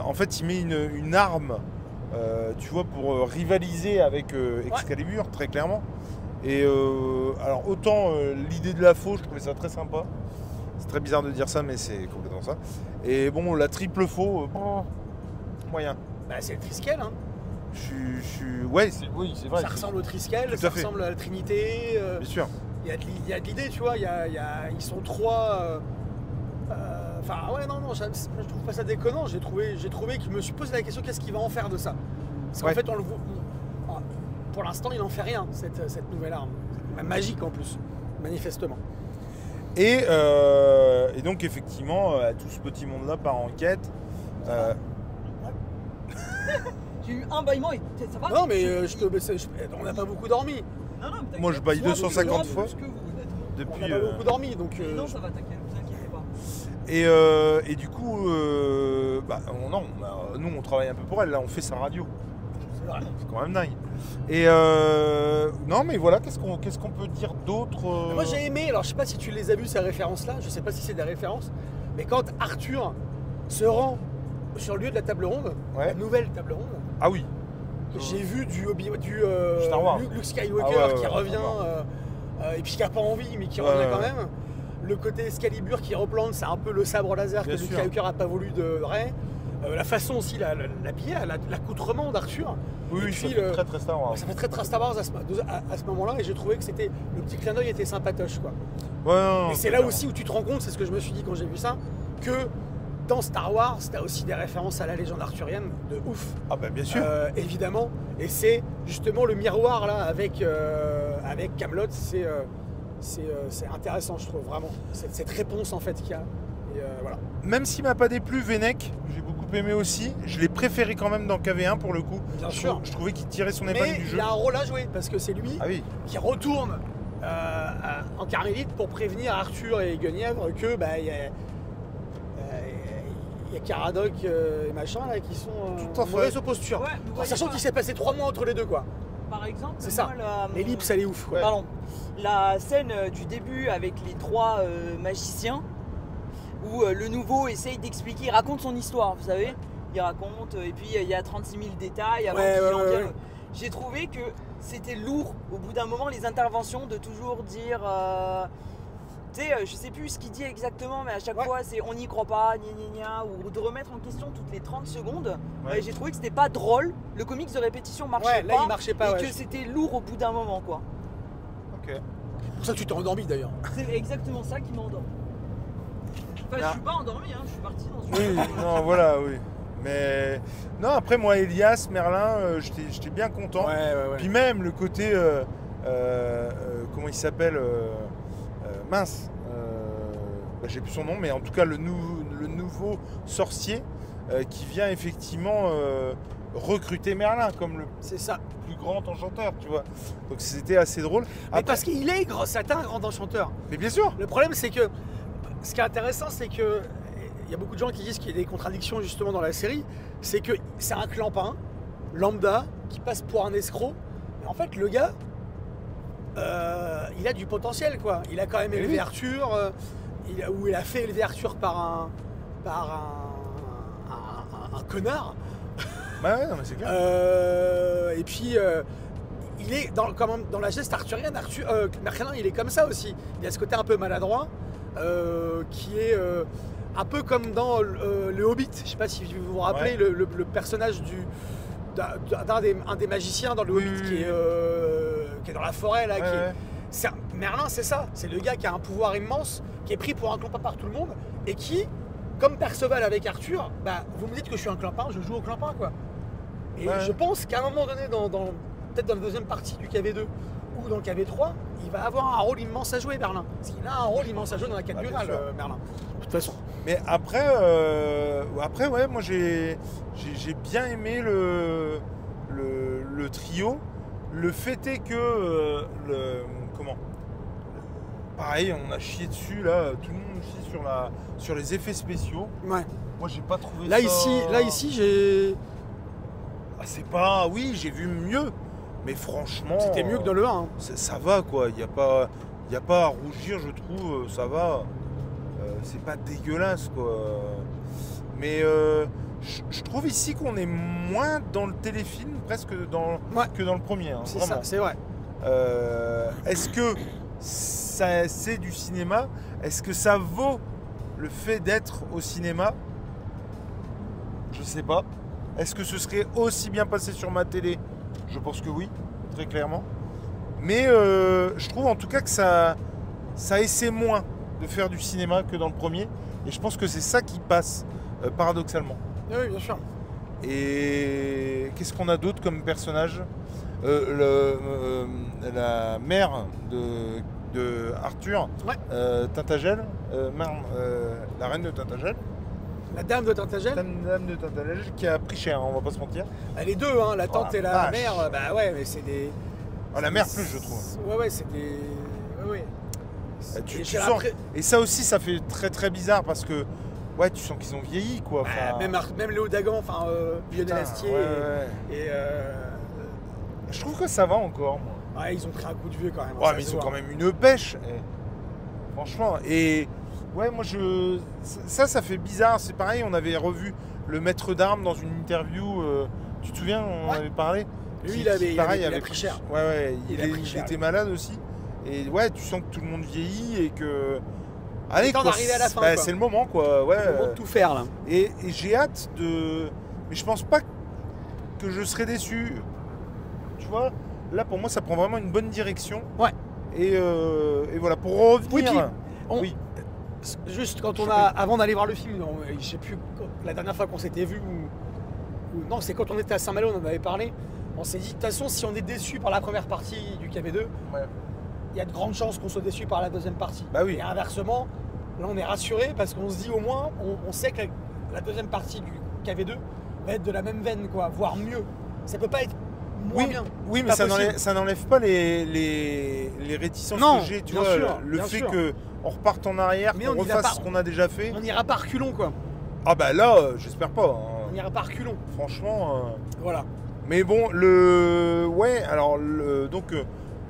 en fait, il met une arme, tu vois, pour rivaliser avec Excalibur, très clairement. Et alors, autant l'idée de la faux, je trouvais ça très sympa. C'est très bizarre de dire ça, mais c'est complètement ça. Et bon, la triple faux, moyen. Bah, c'est le Triskel, hein. Oui, c'est vrai. Ça ressemble au Triskel, ça ressemble à la Trinité. Bien sûr. Il y a de l'idée, tu vois. Ils sont trois. Enfin, ouais, non, je trouve pas ça déconnant. J'ai trouvé que je me suis posé la question qu'est-ce qu'il va en faire de ça. Parce qu'en fait, on le voit. Pour l'instant, il n'en fait rien, cette nouvelle arme. Même magique en plus, manifestement. Et donc, effectivement, tout ce petit monde-là part en quête. J'ai eu un bâillement et ça va. Non, mais on n'a pas beaucoup dormi. Non, moi, je baille 250 fois. Depuis, on n'a pas beaucoup dormi, donc. Non, ça va, t'inquiète, vous inquiétez pas. Et du coup, nous, on travaille un peu pour elle. Là, on fait sa radio. C'est quand même dingue. Et non, mais voilà, qu'est-ce qu'on peut dire d'autre Moi, j'ai aimé. Alors, je sais pas si tu les as vus ces références-là. Je sais pas si c'est des références. Mais quand Arthur se rend sur le lieu de la table ronde, la nouvelle table ronde. Ah oui. J'ai vu du Star Wars. Luke Skywalker qui revient, et puis qui n'a pas envie, mais qui revient quand même. Le côté Excalibur qui replante, c'est un peu le sabre laser Bien que Luke sûr. Skywalker n'a pas voulu de Rey. La façon aussi, l'habillé, l'accoutrement d'Arthur. Oui, Et oui, puis, ça fait très Star Wars. Ça fait très Star Wars à ce moment-là, et j'ai trouvé que c'était le petit clin d'œil était sympatoche, quoi. Ouais, non, Et c'est là aussi où tu te rends compte, c'est ce que je me suis dit quand j'ai vu ça, que dans Star Wars, t'as aussi des références à la légende arthurienne de ouf. Ah bah bien sûr. Évidemment. Et c'est justement le miroir là avec Camelot, c'est intéressant, je trouve vraiment cette réponse en fait qu'il y a. Et voilà. Même s'il m'a pas déplu, Vennec, j'ai beaucoup aimé aussi. Je l'ai préféré quand même dans KV1 pour le coup. Bien sûr. Je trouvais qu'il tirait son épingle Mais du jeu. il a un rôle à jouer parce que c'est lui Ah oui. qui retourne en Carmélite pour prévenir Arthur et Guenièvre que il y a Caradoc et machin là qui sont Tout à en fait. mauvaise posture. Ouais, vous voyez Sachant pas. qu'il s'est passé 3 mois entre les deux quoi. Par exemple, C'est ça. moi, L'ellipse elle est ouf quoi. Pardon. La scène du début avec les 3 magiciens où le nouveau essaye d'expliquer, il raconte son histoire, vous savez. Il raconte, et puis il y a 36 000 détails avant Ouais, qu'il ouais, en ouais, vienne. ouais. J'ai trouvé que c'était lourd au bout d'un moment, les interventions, de toujours dire. Tu sais, je sais plus ce qu'il dit exactement, mais à chaque Ouais. fois c'est on n'y croit pas, gna gna gna, ou de remettre en question toutes les 30 secondes. Ouais. J'ai trouvé que c'était pas drôle, le comics de répétition marchait Ouais, là pas, il marchait pas. et Ouais. que c'était lourd au bout d'un moment, quoi. Ok. C'est pour ça que tu t'es endormi d'ailleurs. C'est exactement ça qui m'a endormi. Enfin, Ah. je suis pas endormi, hein, je suis parti dans Oui, une. non, voilà, oui. Mais non, après moi, Elias, Merlin, j'étais bien content. Ouais. Puis même le côté, comment il s'appelle, mince, j'ai plus son nom, mais en tout cas le nouveau sorcier qui vient effectivement recruter Merlin comme le C'est ça. plus grand enchanteur, tu vois. Donc c'était assez drôle. Mais Après- parce qu'il est c'est un grand enchanteur. Mais bien sûr. Le problème, c'est que ce qui est intéressant, c'est que il y a beaucoup de gens qui disent qu'il y a des contradictions justement dans la série. C'est que c'est un clampin lambda qui passe pour un escroc. Mais en fait, le gars, il a du potentiel, quoi. Il a quand même Eh élevé oui. Arthur, il a fait élever Arthur par un connard. Bah ouais, non, mais c'est clair. Et puis, il est dans la geste arthurienne. Merlin, il est comme ça aussi. Il a ce côté un peu maladroit, qui est un peu comme dans le Hobbit. Je sais pas si vous vous rappelez Ouais. le personnage un des magiciens dans le Oui, Hobbit oui, qui est dans la forêt là. Ouais. Merlin, c'est ça. C'est le gars qui a un pouvoir immense, qui est pris pour un clampin par tout le monde et qui, comme Perceval avec Arthur, vous me dites que je suis un clampin, je joue au clampin, quoi. Et Ouais. je pense qu'à un moment donné, peut-être dans la deuxième partie du KV2 ou dans le KV3, il va avoir un rôle immense à jouer, Merlin. Parce qu'il a un rôle immense à jouer dans la quête Ah, bien murale, sûr. Merlin. De toute façon. Mais après, ouais, moi j'ai bien aimé le trio. Le fait est que pareil, on a chié dessus là, tout le monde chie sur les effets spéciaux. Ouais. Moi j'ai pas trouvé Là ça. ici, j'ai. Ah, c'est pas. Oui, j'ai vu mieux, mais franchement. C'était mieux que dans le 1. Hein. Ça va quoi. Il y a pas à rougir, je trouve. Ça va. C'est pas dégueulasse quoi. Mais je trouve ici qu'on est moins dans le téléfilm presque que dans le premier. Hein, C'est vraiment. ça, c'est vrai. Est-ce que c'est du cinéma? Est-ce que ça vaut le fait d'être au cinéma? Je sais pas. Est-ce que ce serait aussi bien passé sur ma télé? Je pense que oui, très clairement. Mais je trouve en tout cas que ça essaie moins de faire du cinéma que dans le premier. Et je pense que c'est ça qui passe, paradoxalement. Oui, bien sûr. Et qu'est-ce qu'on a d'autre comme personnage? La mère de Arthur, Ouais. Tintagel, la reine de Tintagel, La dame de Tintagel, dame de Tintagel qui a pris cher, hein, on va pas se mentir. les deux, hein, la tante Oh, et la vache. mère, ouais, mais c'est des. Ah, la mère plus, je trouve. Ouais, c'est des. Ouais. Tu Et sens. après- Et ça aussi, ça fait très très bizarre parce que ouais, tu sens qu'ils ont vieilli quoi. Enfin, même Léo Dagan, Lionel putain, Astier. ouais. Et Je trouve que ça va encore. Moi. ouais, ils ont pris un coup de vieux quand même. Ouais, ça mais se ils ont voit. quand même une pêche. Franchement. Et ouais, moi ça fait bizarre. C'est pareil, on avait revu le maître d'armes dans une interview. Tu te souviens, on Ouais. avait parlé. Lui, il a pris cher. Ouais, Il a pris cher. était malade aussi. Et ouais, tu sens que tout le monde vieillit et que Allez, temps d'arriver à la fin. C'est le moment, quoi. Ouais. C'est le moment de tout faire, là. Et j'ai hâte de... Mais je pense pas que je serai déçu. Tu vois, là, pour moi, ça prend vraiment une bonne direction. Ouais. Et voilà, pour revenir... Oui, puis, oui. Juste quand on a... Avant d'aller voir le film, je sais plus, la dernière fois qu'on s'était vu ou... Non, c'est quand on était à Saint-Malo, on en avait parlé. On s'est dit, de toute façon, si on est déçu par la première partie du KV2, il y a de grandes chances qu'on soit déçu par la deuxième partie. Bah oui. Et inversement, là, on est rassuré parce qu'on se dit au moins, on sait que la deuxième partie du KV2 va être de la même veine, quoi, voire mieux. Ça peut pas être moins bien. Oui, mais ça n'enlève pas les réticences que j'ai. Tu vois, sûr, le fait qu'on reparte en arrière, qu'on refasse ce qu'on a déjà fait. On n'ira pas reculons, quoi. Ah bah là, j'espère pas. Hein. On n'ira pas reculons. Franchement. Voilà. Mais bon, donc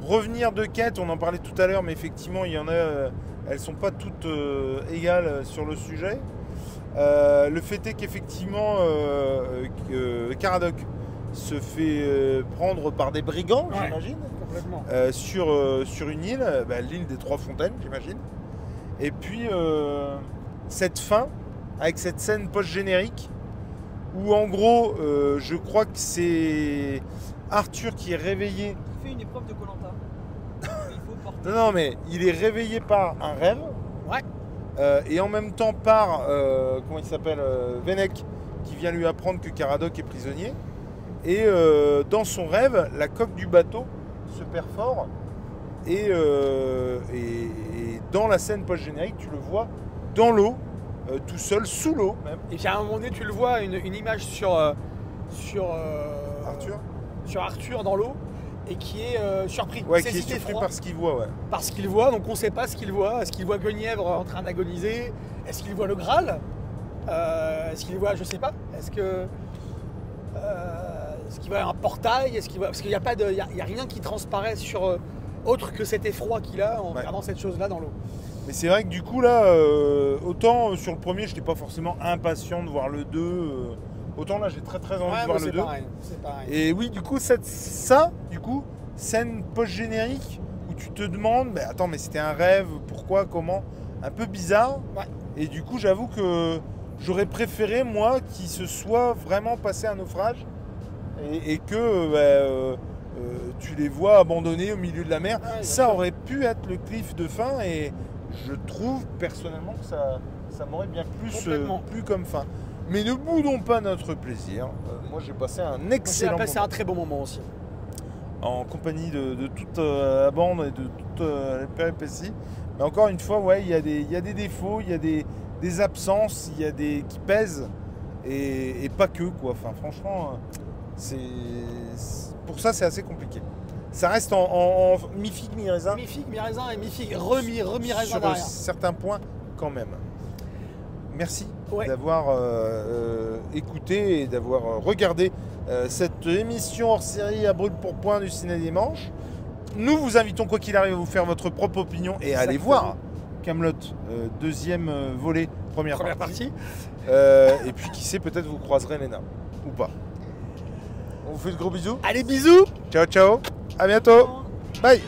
revenir de quête, on en parlait tout à l'heure, mais effectivement, il y en a, elles sont pas toutes égales sur le sujet. Le fait est qu'effectivement, Caradoc se fait prendre par des brigands, j'imagine, complètement. sur une île, l'île des Trois Fontaines, j'imagine. Et puis cette fin, avec cette scène post-générique, où en gros, je crois que c'est Arthur qui est réveillé. Il fait une épreuve de Koh-Lanta. Non, mais il est réveillé par un rêve. Ouais. Et en même temps par, comment il s'appelle, Vennec, qui vient lui apprendre que Caradoc est prisonnier. Et dans son rêve, la coque du bateau se perfore. Et dans la scène post-générique, tu le vois dans l'eau. Tout seul, sous l'eau même. Et puis à un moment donné, tu le vois, une image sur Arthur dans l'eau, et qui est surpris. Ouais, qui est surpris par ce qu'il voit, ouais. Parce qu'il voit, donc on ne sait pas ce qu'il voit. Est-ce qu'il voit Guenièvre en train d'agoniser? Est-ce qu'il voit le Graal? Est-ce qu'il voit, je sais pas. Est-ce qu'il voit un portail? Est-ce qu'il voit... Parce qu'il n'y a pas de, il y a rien qui transparaît sur autre que cet effroi qu'il a en regardant cette chose-là dans l'eau. Mais c'est vrai que du coup là, autant sur le premier, je n'étais pas forcément impatient de voir le 2. Autant là, j'ai très envie de voir le 2. C'est pareil. Et oui, du coup, scène post-générique où tu te demandes, mais attends, mais c'était un rêve, pourquoi, comment, un peu bizarre. Ouais. Et du coup, j'avoue que j'aurais préféré, moi, qu'il se soit vraiment passé un naufrage et que tu les vois abandonnés au milieu de la mer. Ouais, ça aurait pu être le cliff de fin et je trouve personnellement que ça m'aurait bien plus plu comme fin. Mais ne boudons pas notre plaisir. Moi, j'ai passé un excellent moment. J'ai passé un très bon moment aussi. En compagnie de toute la bande et de toute la péripétie. Mais encore une fois, ouais, il y a des défauts, il y a des absences, il y a des qui pèsent et pas que, quoi. Enfin, franchement, pour ça, c'est assez compliqué. Ça reste en mi-figue, mi-raisin. Mi-figue, mi-raisin et mi-figue, remi-raisin sur derrière. Certains points, quand même. Merci Ouais. d'avoir écouté et d'avoir regardé cette émission hors série à brûle pour point du Ciné Dimanche. Nous vous invitons, quoi qu'il arrive, à vous faire votre propre opinion et à aller voir Kaamelott, deuxième volet, première partie. Et puis qui sait, peut-être vous croiserez Léna ou pas. On vous fait de gros bisous. Allez, bisous. Ciao, ciao. À bientôt. Bye.